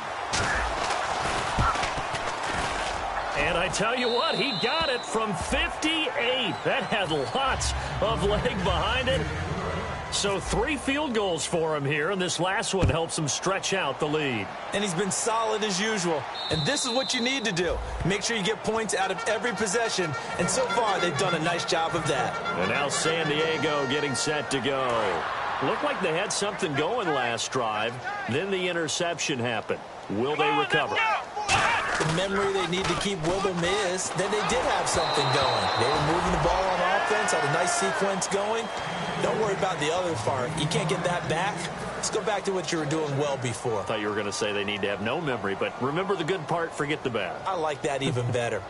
And I tell you what, he got it from 58. That had lots of leg behind it. So 3 field goals for him here, and this last one helps him stretch out the lead. And he's been solid as usual. And this is what you need to do. Make sure you get points out of every possession. And so far, they've done a nice job of that. And now San Diego getting set to go. Looked like they had something going last drive. Then the interception happened. Will they recover? The memory they need to keep with them is that they did have something going. They were moving the ball on offense, had a nice sequence going. Don't worry about the other part. You can't get that back. Let's go back to what you were doing well before. I thought you were going to say they need to have no memory, but remember the good part, forget the bad. I like that even better.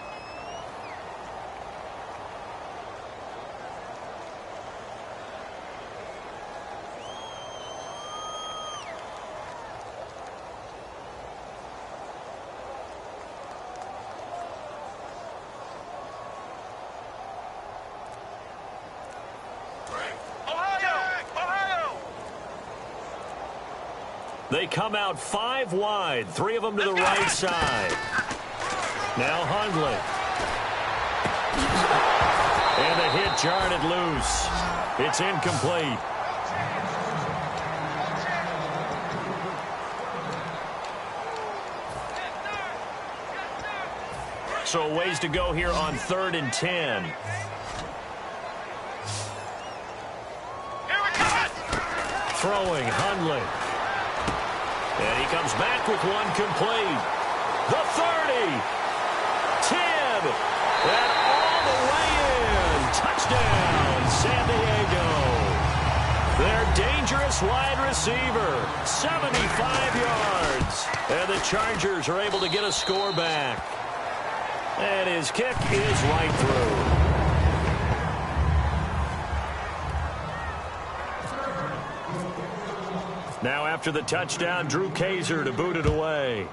They come out 5 wide, 3 of them to the right side. Now Hundley. And the hit jarred it loose. It's incomplete. So ways to go here on 3rd and 10. Throwing Hundley. And he comes back with one complete. The 30. 10. And all the way in. Touchdown, San Diego. Their dangerous wide receiver. 75 yards. And the Chargers are able to get a score back. And his kick is right through. Now after the touchdown, Drew Kaiser to boot it away.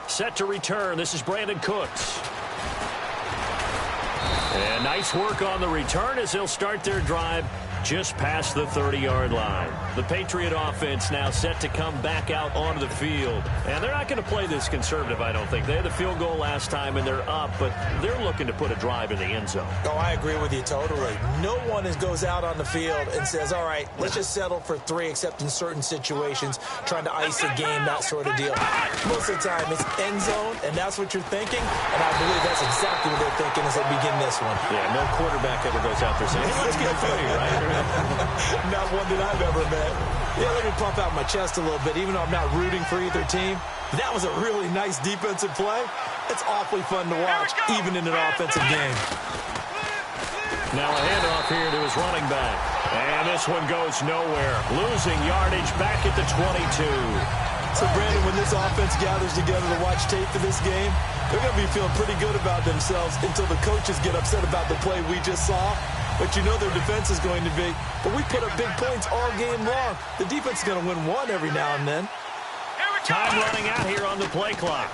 Set to return. This is Brandon Cooks. And nice work on the return as they'll start their drive just past the 30-yard line. The Patriot offense now set to come back out onto the field. And they're not going to play this conservative, I don't think. They had the field goal last time, and they're up, but they're looking to put a drive in the end zone. Oh, I agree with you totally. No one goes out on the field and says, all right, let's just settle for 3, except in certain situations, trying to ice a game, that sort of deal. Most of the time, it's end zone, and that's what you're thinking, and I believe that's exactly what they're thinking as they begin this one. Yeah, no quarterback ever goes out there saying, hey, let's get 3, right? Not one that I've ever met. Yeah, let me pump out my chest a little bit, even though I'm not rooting for either team. That was a really nice defensive play. It's awfully fun to watch, even in an offensive game. Now a handoff here to his running back. And this one goes nowhere. Losing yardage back at the 22. So, Brandon, when this offense gathers together to watch tape for this game, they're going to be feeling pretty good about themselves until the coaches get upset about the play we just saw. But you know their defense is going to be. But we put up big points all game long. The defense is going to win one every now and then. Time running out here on the play clock.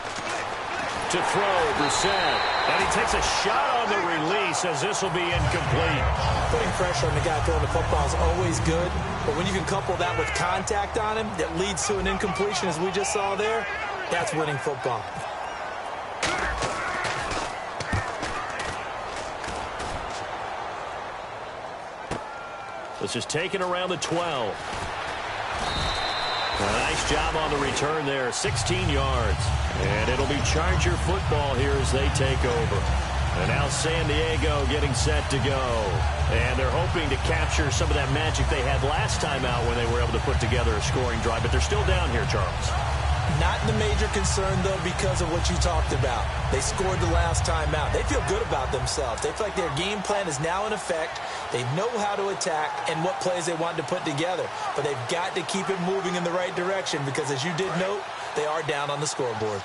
To throw, Brissett. And he takes a shot on the release as this will be incomplete. Putting pressure on the guy throwing the football is always good. But when you can couple that with contact on him that leads to an incompletion, as we just saw there, that's winning football. This is taken around the 12. A nice job on the return there, 16 yards. And it'll be Charger football here as they take over. And now San Diego getting set to go. And they're hoping to capture some of that magic they had last time out when they were able to put together a scoring drive. But they're still down here, Charles. Not the major concern, though, because of what you talked about. They scored the last time out. They feel good about themselves. They feel like their game plan is now in effect. They know how to attack and what plays they want to put together. But they've got to keep it moving in the right direction because, as you did note, they are down on the scoreboard.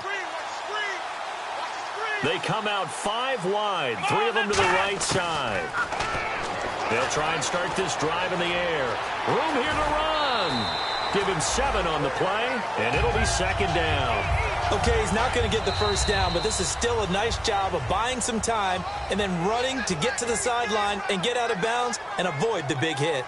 They come out 5 wide, 3 of them to the right side. They'll try and start this drive in the air. Room here to run. Give him 7 on the play, and it'll be second down. Okay, he's not going to get the first down, but this is still a nice job of buying some time and then running to get to the sideline and get out of bounds and avoid the big hit.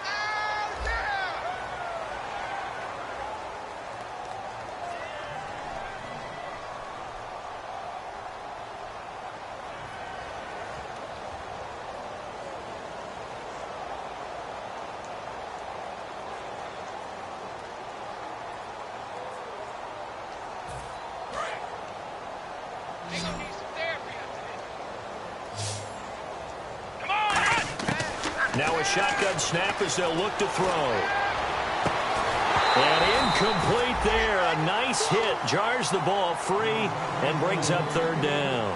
Now a shotgun snap as they'll look to throw. And incomplete there. A nice hit. Jars the ball free and brings up third down.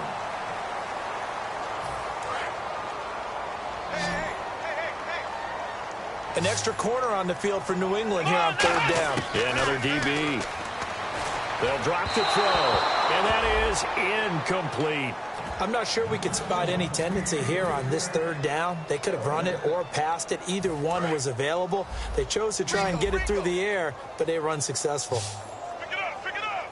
An extra corner on the field for New England here on third down. Yeah, another DB. They'll drop the throw. And that is incomplete. I'm not sure we could spot any tendency here on this third down. They could have run it or passed it. Either one was available. They chose to try and get it through the air, but they run successful. Pick it up, pick it up,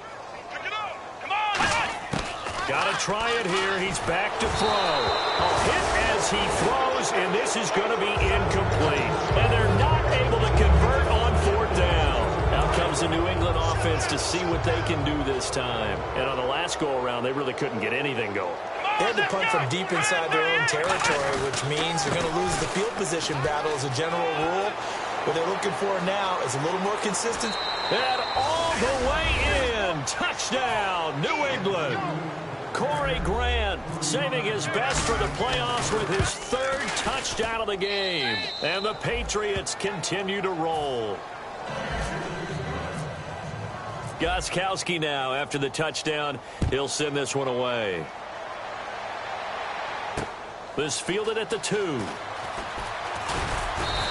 pick it up. Come on. Got to try it here. He's back to throw. A hit as he throws, and this is going to be incomplete. And they're not able to convert on to see what they can do this time. And on the last go-around, they really couldn't get anything going. They had to punt from deep inside their own territory, which means they're going to lose the field position battle as a general rule. What they're looking for now is a little more consistent. And all the way in. Touchdown, New England. Corey Grant saving his best for the playoffs with his third touchdown of the game. And the Patriots continue to roll. Gostkowski now after the touchdown. He'll send this one away. This fielded at the 2.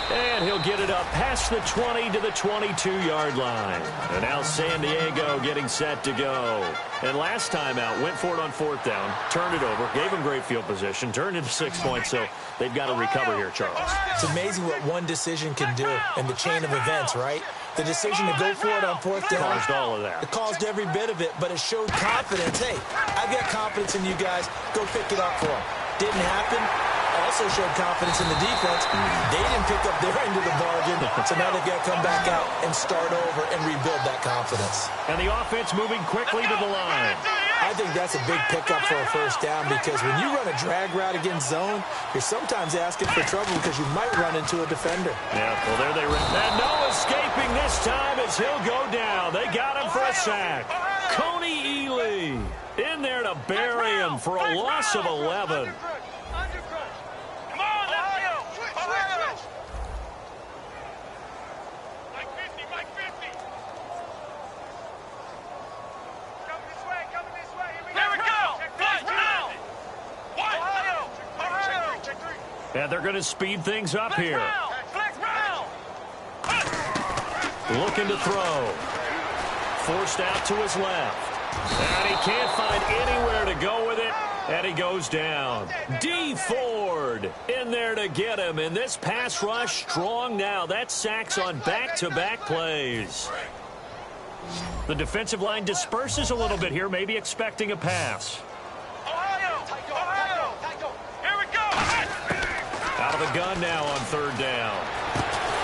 And he'll get it up past the 20 to the 22-yard line. And now San Diego getting set to go. And last time out, went for it on 4th down, turned it over, gave him great field position, turned into 6 points, so they've got to recover here, Charles. It's amazing what one decision can do in the chain of events, right? The decision to go for it on 4th down. Caused all of that. It caused every bit of it, but it showed confidence. Hey, I've got confidence in you guys. Go pick it up for them. Didn't happen. Also showed confidence in the defense. They didn't pick up their end of the bargain, so now they've got to come back out and start over and rebuild that confidence. And the offense moving quickly to the line. I think that's a big pickup for a first down because when you run a drag route against zone, you're sometimes asking for trouble because you might run into a defender. Yeah, well, there they run. And no escaping this time as he'll go down. They got him for a sack. Coney Ely in there to bury him for a loss of 11. And they're going to speed things up here. Looking to throw. Forced out to his left. And he can't find anywhere to go with it. And he goes down. D. Ford in there to get him. And this pass rush strong now. That's sacks on back-to-back plays. The defensive line disperses a little bit here, maybe expecting a pass. Out of the gun now on 3rd down.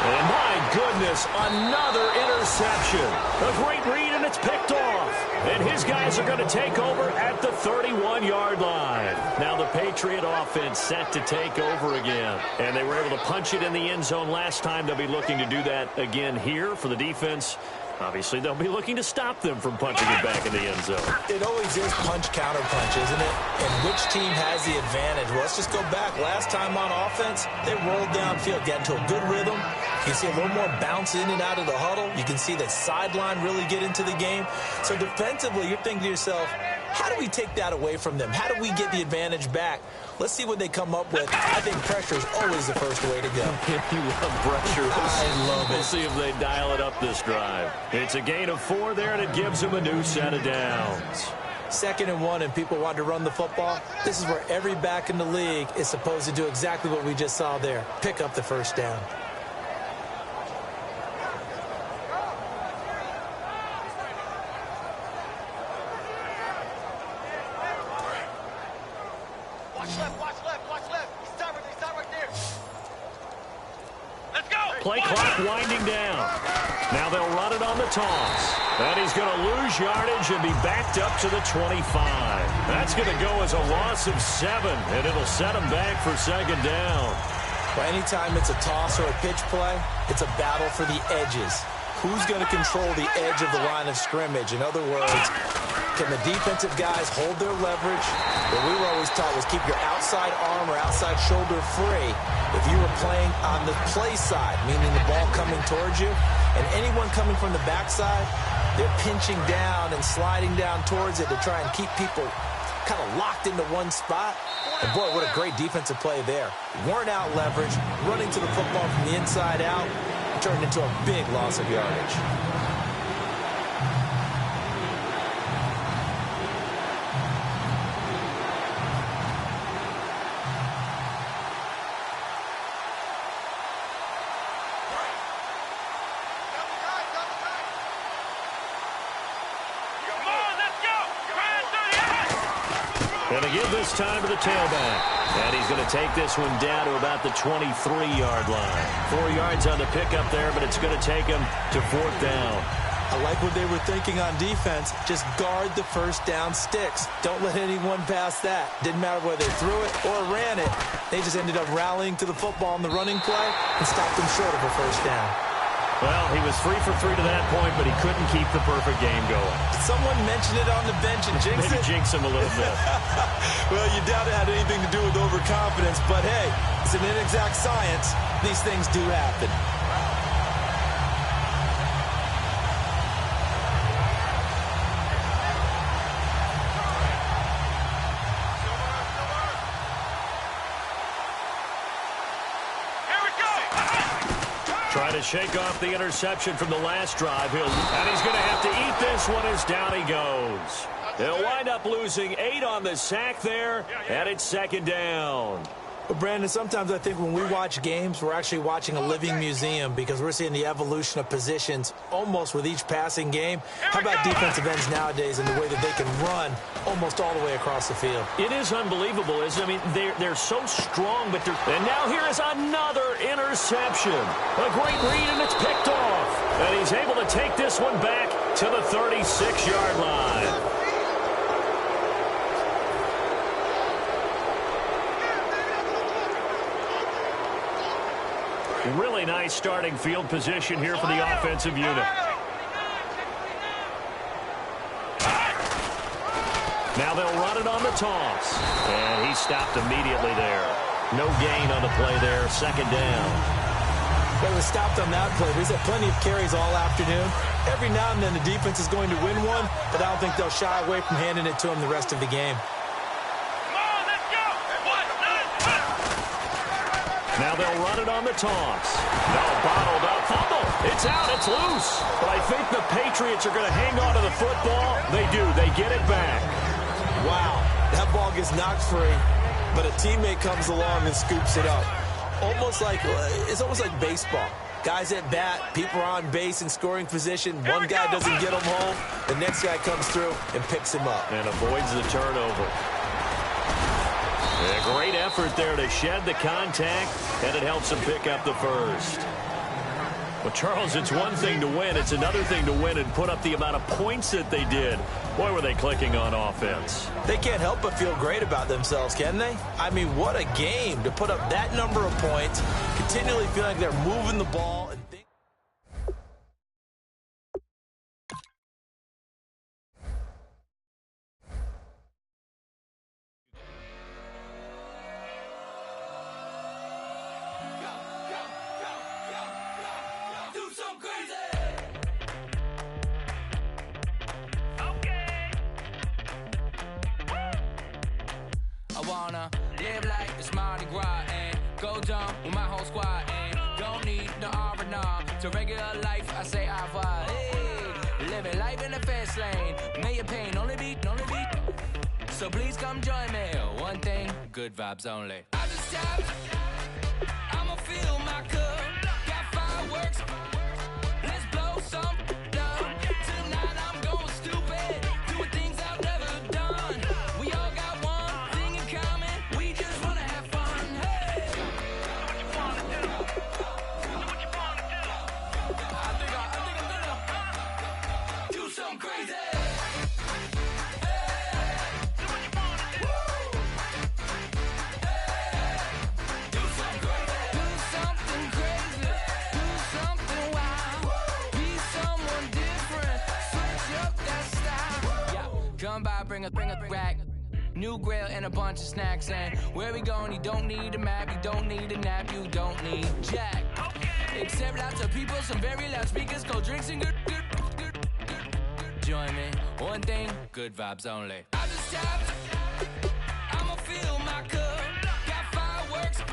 And my goodness, another interception. A great read, and it's picked off. And his guys are going to take over at the 31-yard line. Now the Patriot offense set to take over again. And they were able to punch it in the end zone last time. They'll be looking to do that again here for the defense. Obviously, they'll be looking to stop them from punching it back in the end zone. It always is punch-counter-punch, isn't it? And which team has the advantage? Well, let's just go back. Last time on offense, they rolled downfield, got into a good rhythm. You can see a little more bounce in and out of the huddle. You can see the sideline really get into the game. So defensively, you're thinking to yourself, how do we take that away from them? How do we get the advantage back? Let's see what they come up with. I think pressure is always the first way to go. You love pressure. I love it. We'll see if they dial it up this drive. It's a gain of 4 there, and it gives them a new set of downs. 2nd and 1, and people want to run the football. This is where every back in the league is supposed to do exactly what we just saw there. Pick up the first down. Play clock winding down. Now they'll run it on the toss. And he's going to lose yardage and be backed up to the 25. That's going to go as a loss of 7, and it'll set him back for 2nd down. Well, anytime it's a toss or a pitch play, it's a battle for the edges. Who's going to control the edge of the line of scrimmage? In other words, can the defensive guys hold their leverage? What we were always taught was keep your outside arm or outside shoulder free if you were playing on the play side, meaning the ball coming towards you, and anyone coming from the backside, they're pinching down and sliding down towards it to try and keep people kind of locked into one spot. And boy, what a great defensive play there. Weren't out leverage, running to the football from the inside out, turned into a big loss of yardage. And they give this time to the tailback. And he's going to take this one down to about the 23-yard line. 4 yards on the pickup there, but it's going to take him to 4th down. I like what they were thinking on defense. Just guard the first down sticks. Don't let anyone pass that. Didn't matter whether they threw it or ran it. They just ended up rallying to the football in the running play and stopped them short of a first down. Well, he was 3 for 3 to that point, but he couldn't keep the perfect game going. Did someone mention it on the bench and jinx Maybe it? jinx him a little bit. Well, you doubt it had anything to do with overconfidence, but hey, it's an inexact science. These things do happen. Trying to shake off the interception from the last drive. And he's going to have to eat this one as down he goes. They'll wind up losing 8 on the sack there, and it's second down. But Brandon, sometimes I think when we watch games, we're actually watching a living museum because we're seeing the evolution of positions almost with each passing game. How about defensive ends nowadays and the way that they can run almost all the way across the field? It is unbelievable, isn't it? I mean, they're so strong, but they're... And now here is another interception. A great read, and it's picked off. And he's able to take this one back to the 36-yard line. Really nice starting field position here for the offensive unit. Now they'll run it on the toss. And he stopped immediately there. No gain on the play there. Second down. Well, he was stopped on that play. He's had plenty of carries all afternoon. Every now and then the defense is going to win one, but I don't think they'll shy away from handing it to him the rest of the game. Now they'll run it on the toss. No, bottled up. Fumble. It's out. It's loose. But I think the Patriots are going to hang on to the football. They do. They get it back. Wow. That ball gets knocked free, but a teammate comes along and scoops it up. It's almost like baseball. Guys at bat, people are on base in scoring position. One guy doesn't get him home. The next guy comes through and picks him up. And avoids the turnover. A great effort there to shed the contact, and it helps him pick up the first. Well, Charles, it's one thing to win. It's another thing to win and put up the amount of points that they did. Boy, were they clicking on offense. They can't help but feel great about themselves, can they? I mean, what a game to put up that number of points, continually feeling like they're moving the ball. And live like it's Mardi Gras and go dumb with my whole squad and don't need no R&R to regular life. I say au revoir. Hey, living life in the fast lane. May your pain only be. So please come join me. One thing, good vibes only. I just tapped. I'ma fill my cup. Got fireworks. Let's blow some down. Tonight I'm going stupid. Doing things I've never done. We all got one thing in common. We just wanna have fun. Hey. Do what you wanna do. Do what you wanna do. I think I'm gonna do something crazy. Come by, bring a rack. New grill and a bunch of snacks. And where we going, you don't need a map. You don't need a nap. You don't need jack. Except lots of people, some very loud speakers, cold drinks and good. Join me. One thing, good vibes only. I just tapped. I'ma fill my cup. Got fireworks.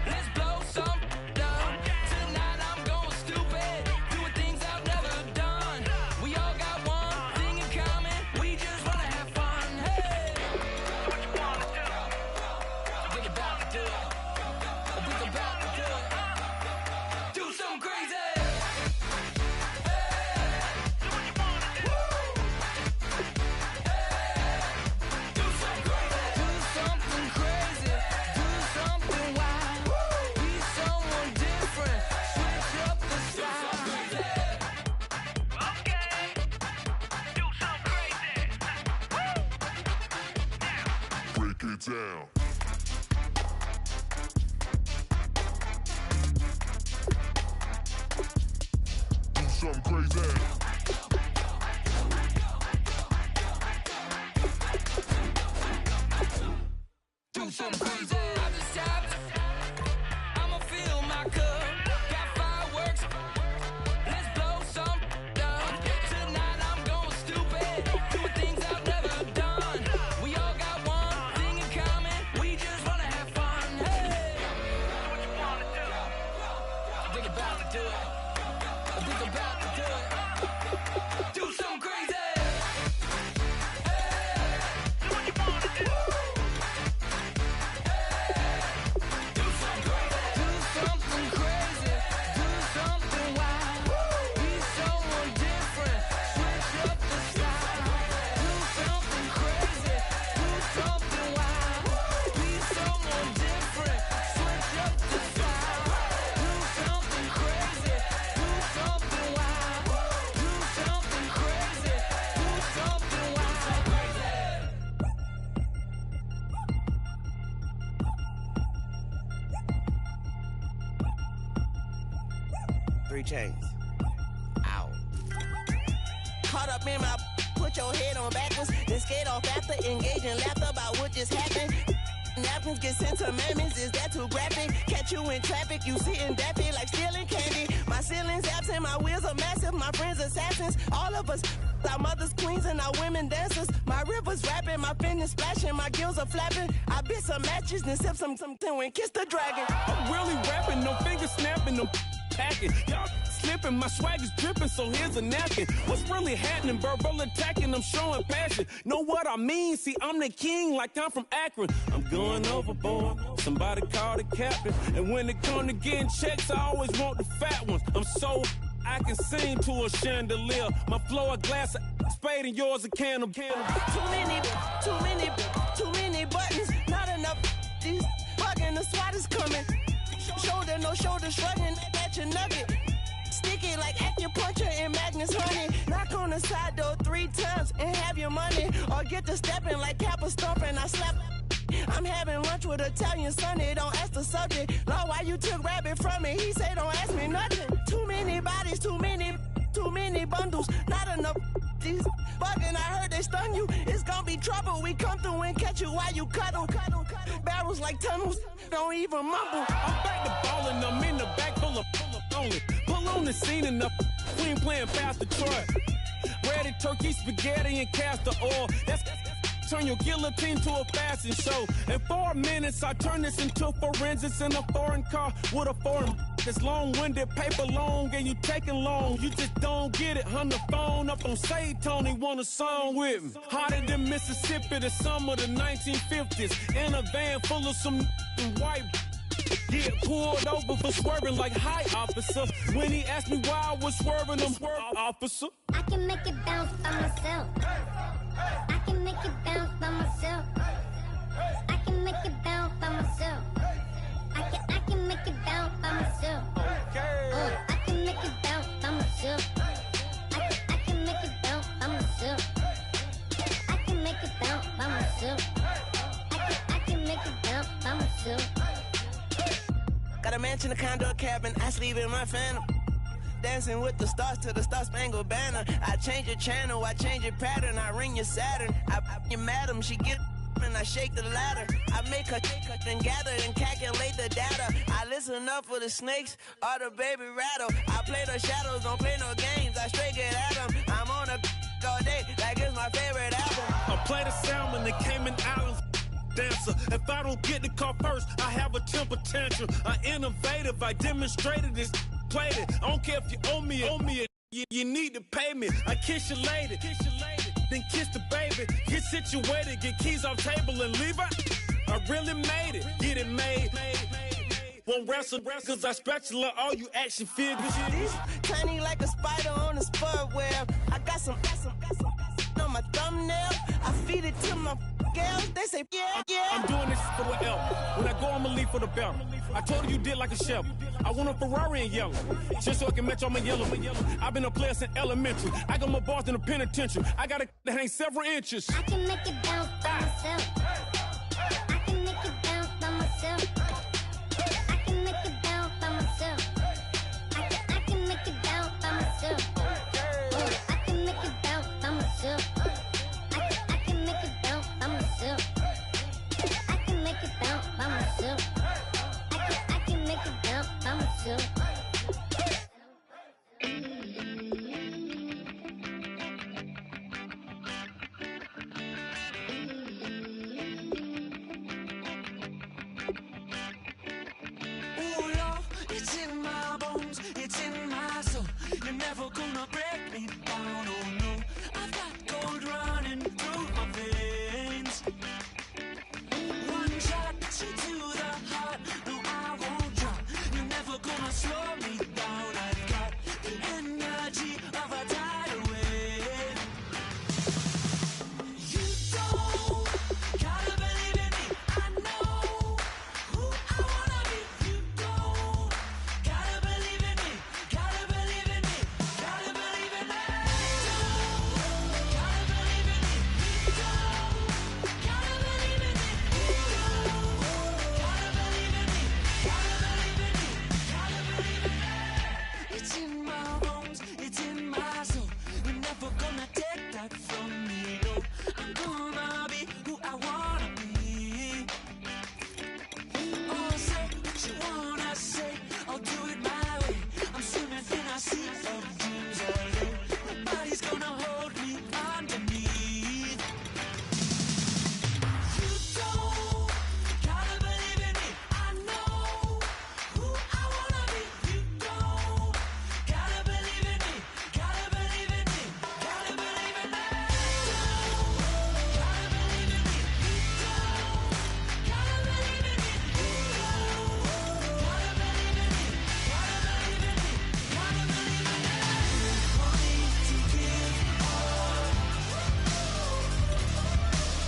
Let's blow some down. Tonight I'm going stupid. Doing things I've never done. We all got one thing in common. We just wanna have fun. Hey. Do what you wanna do. Think about to do it. Think about to do it. Do something crazy. Do get down. Do something crazy. Do something crazy. I just tapped. I'ma fill my cup. Got fireworks. Let's blow some up. Tonight I'm going stupid. Doing things I've never done. We all got one thing in common. We just wanna have fun. Hey, what you wanna do? I think about to do it. I think about to do it. Do something crazy. Three chains. Ow. Caught up in my, put your head on backwards, then skate off after, engage in laughter about what just happened. Napkins get sent to mammies, is that too graphic? Catch you in traffic, you sitting daffy like stealing candy. My ceiling's absent, my wheels are massive, my friends assassins. All of us, our mothers queens and our women dancers. My rivers rapping, my fingers splashing, my gills are flapping. I bit some matches, then sip something and kiss the dragon. I'm really rapping, no fingers snapping, no packing. Y'all slipping, my swag is dripping, so here's a napkin. What's really happening? Verbal attacking, I'm showing passion. Know what I mean? See, I'm the king like I'm from Akron. I'm going overboard, somebody call the captain. And when it come to getting checks, I always want the fat ones. I'm so I can sing to a chandelier. My flow a glass of spade and yours a can of Too many buttons, not enough. These bugging, the SWAT is coming. Shoulder, no shoulder shrugging at your nugget. Sticky like acupuncture in Magnus honey. Knock on the side door 3 times and have your money. Or get to stepping like Kappa stomping. I slap. I'm having lunch with Italian Sonny. Don't ask the subject. Lord, why you took rabbit from me? He say don't ask me nothing. Too many bodies, too many bundles. Not enough. These bugging, I heard they stung you. It's gonna be trouble. We come through and catch you while you cuddle. Barrels like tunnels. Don't even mumble. I'm back to ballin', I'm in the back full of only. Pull on the scene and the queen playing past the truck. Ready turkey, spaghetti, and castor oil. That's turn your guillotine to a fashion show. In 4 minutes, I turn this into forensics in a foreign car with a foreign. It's long-winded, paper long, and you taking long. You just don't get it. Hung the phone up on Say Tony, want a song with me. Hotter than Mississippi, the summer of the 1950s. In a van full of some white. Get pulled over for swerving like hi, officer. When he asked me why I was swerving, I'm swerving, officer. I can make it bounce by myself. I can make it bounce by myself. I can make it bounce by myself. I can make it bounce by myself. I can make it bounce by myself. I can make it bounce by myself. I can make it bounce by myself. I can make it bounce by myself. Got a mansion, a condo, a cabin. I sleep in my phantom. Dancing with the stars to the Star-Spangled Banner. I change your channel, I change your pattern. I ring your Saturn. I your madam, she get and I shake the ladder. I make her and gather and calculate the data. I listen up for the snakes or the baby rattle. I play the shadows, don't play no games. I straight get at them. I'm on a all day like it's my favorite album. I play the salmon, the Cayman Islands dancer. If I don't get the car first, I have a temper tantrum. I innovative, I demonstrated this, played it. I don't care if you owe me it. You need to pay me. I kiss your lady, then kiss the baby. Get situated, get keys off table and leave her. I really made it, get it made. Won't wrestle, cause I spatula all you action figures. Tiny like a spider on a spud web. I got some on my thumbnail. I feed it to my girls. They say, yeah. I'm doing this for the L. When I go, I'ma leave for the belt. I told her you did like a Chevy. I want a Ferrari in yellow, just so I can match all my yellow. I've been a player since elementary. I got my bars in the penitentiary. I got a that hang several inches. I can make it bounce by myself. I myself. I can make it bounce by myself. I can make it bounce by myself. I can make it bounce by myself. I can make it bounce by myself. I can make it bounce by myself. I can make it bounce by myself. Ooh, love, it's in my bones, it's in my soul. You're never gonna break me down, oh no. I've got gold running through my veins. One shot, straight to the heart. No, I won't drop. You're never gonna slow me down. I've got the energy of a tidal wave. You don't gotta believe in me. I know who I wanna be. You don't gotta believe in me. Gotta believe in me. Gotta believe in me. Gotta believe in me. Gotta believe in me. Gotta believe in me. Gotta believe in me. Gotta believe in me. It's in my bones. It's in my soul. You're never gonna take that from me. No, I'm gonna be who I wanna be. Oh, say what you wanna say. I'll do it my way. I'm swimming in a sea of dreams all day. Nobody's gonna hold me underneath. You don't gotta believe in me. I know who I wanna be. You don't gotta believe in me. Gotta believe in me. Gotta believe in me. Gotta believe in me. Gotta believe in me. Gotta believe in me. Gotta believe in me. Gotta believe in me. Money to give all.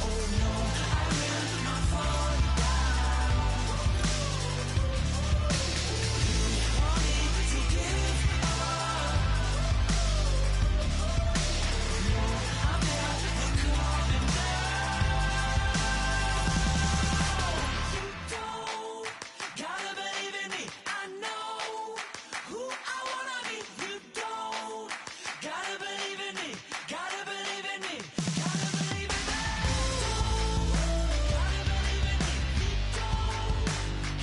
Oh no, I will not fall down. Money to give all. No, I'm never coming down. You don't gotta believe in me. I know who I wanna be. You don't gotta believe in me. Gotta believe in me. Gotta believe in me. Gotta believe in me.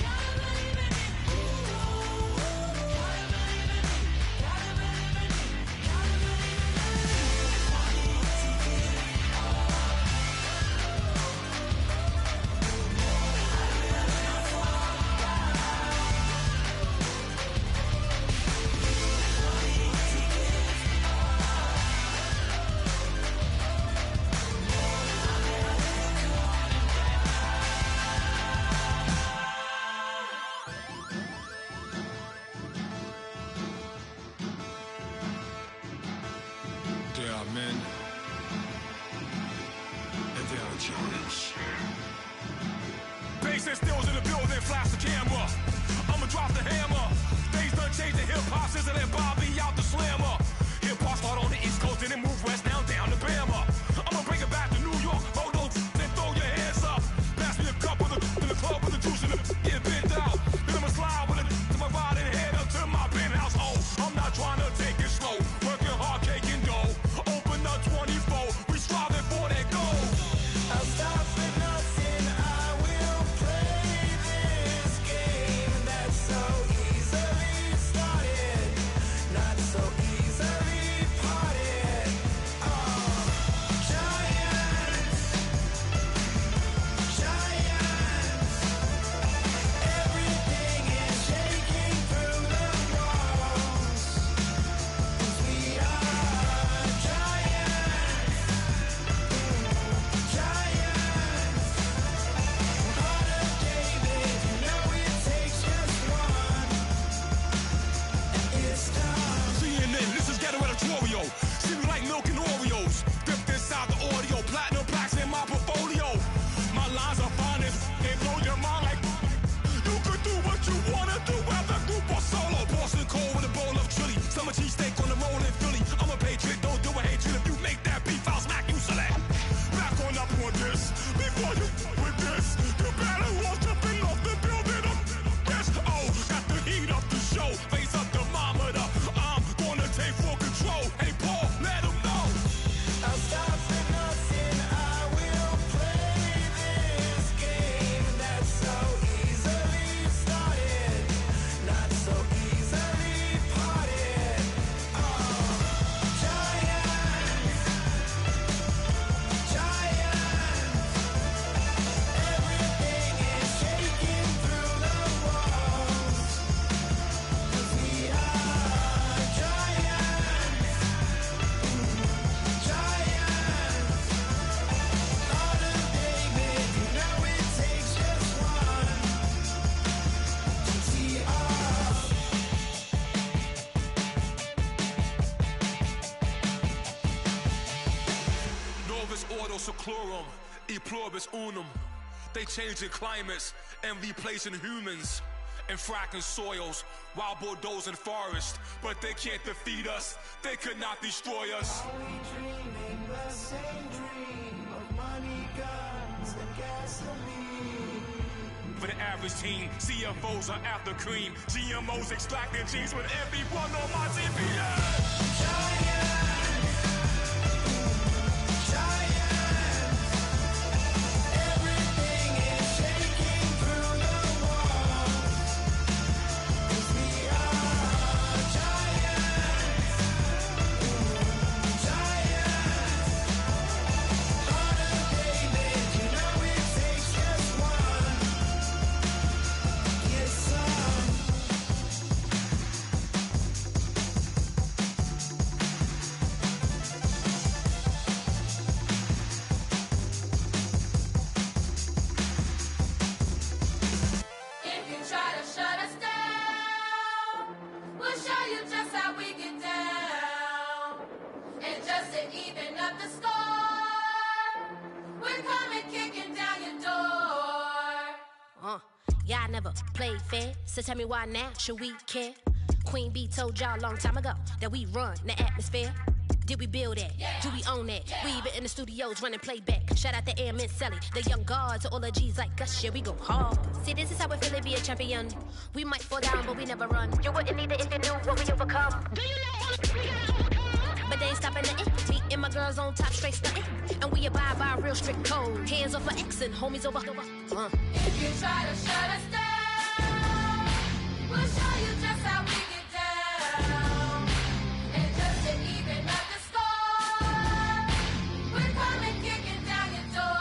Gotta believe in me. Gotta believe in me. Gotta believe in me. Gotta believe in me. Money to give all. There are men, and there are giants. Bass and stills in the building, flash the camera. I'ma drop the hammer. Things done changed, the hip-hop sizzle and Bobby out the slammer. Hip-hop start on the East Coast, then it move west, now down to Bama. I'ma bring it back to New York, hold those, then throw your hands up. Pass me a cup in the club with the juice in the get bent out. Then I'ma slide with it to my ride and head up to my penthouse. Oh, I'm not trying to take it slow, working hard, cake and dough. Open up 24, we striving for that goal. I'll stop for nothing, I will pray. seclorum, e pluribus unum. They changing climates and replacing humans and fracking soils while bulldozing forests. But they can't defeat us, they could not destroy us. Are we dreaming the same dream of money, guns, and gasoline? For the average teen, CFOs are after cream. GMOs extracting genes with everyone on my TV. If you try to shut us down, we'll show you just how we get down. And just to even up the score, we're coming kicking down your door. Y'all never played fair, so tell me why now should we care? Queen B told y'all a long time ago that we run the atmosphere. Did we build that? Do we own that? We even in the studios running playback. Shout out to Airman Sally, the young guards, to all the G's like us. Yeah, we go hard. See, this is how we feel to be a champion. We might fall down, but we never run. You wouldn't need it if you knew what we overcome. Do you know all the we gotta overcome? But they ain't stopping nothing. Me and my girls on top, straight stunting. And we abide by a real strict code. Hands off my ex and homies over. If you try to shut us down, we'll show you just how we get down. And just to even up the score, we're coming kicking down your door.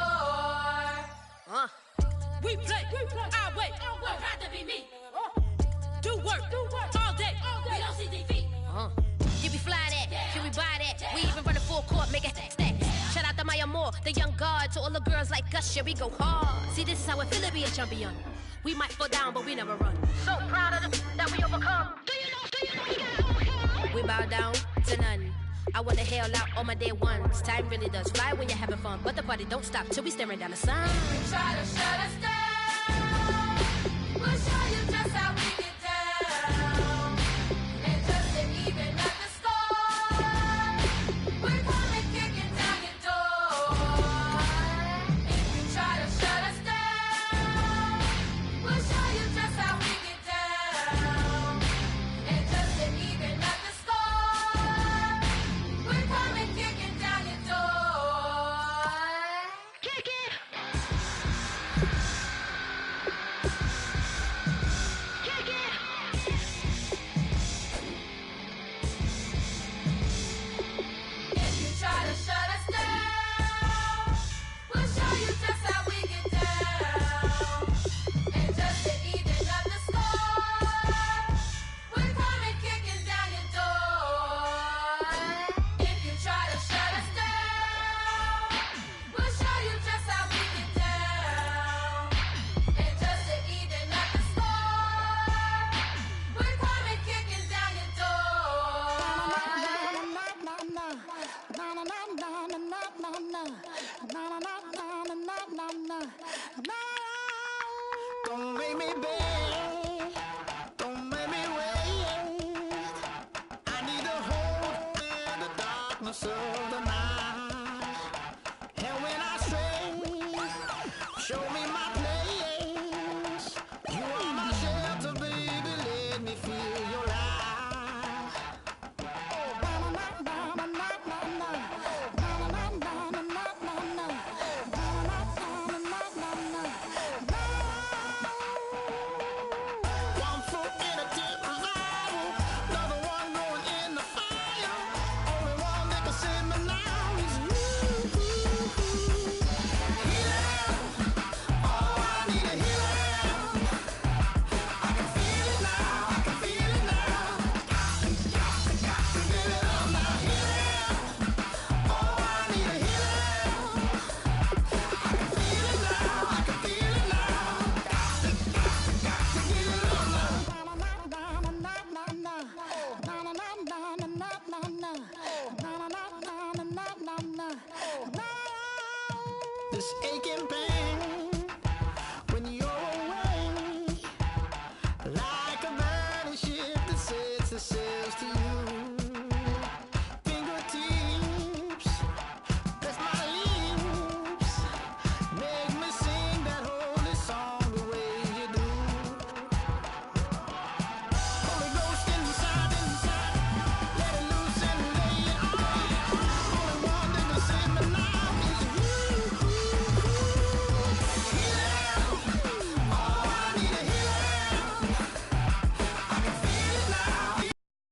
We play our way. Would rather be me. Do work all day. We don't see defeat. Can we fly that? Can we buy that? We even run a full court, make it stack. Shout out to Maya Moore, the young guard, to all the girls like us. Yeah, we go hard. See, this is how it feel to be a champion. We might fall down, but we never run. So proud of that we overcome. Do you know we gotta overcome? We bow down to none. I wanna hail out all my day ones. Time really does fly when you're having fun, but the party don't stop till we staring down the sun. Try to shut us down. We'll show you just how we get down. And just to even up the score, we're coming kicking down your door. If you try to shut us down, we'll show you just how we get down. And just to even up the score, we're coming kicking down your door. Kick it! If you try to shut us down, we'll show you just how we get down. And just to even up the score, we're coming kicking down your door. If you try to shut us down, we'll show you just how we get down. And just to even up the score, we're coming kicking down your door. Don't make me beg, don't make me wait. I need to hold in the darkness of the night. And when I say, show me my place. You are my shelter, baby, let me feel your light. One foot in a deep revival, another one going in the fire. Only one that can send me now. this aching pain.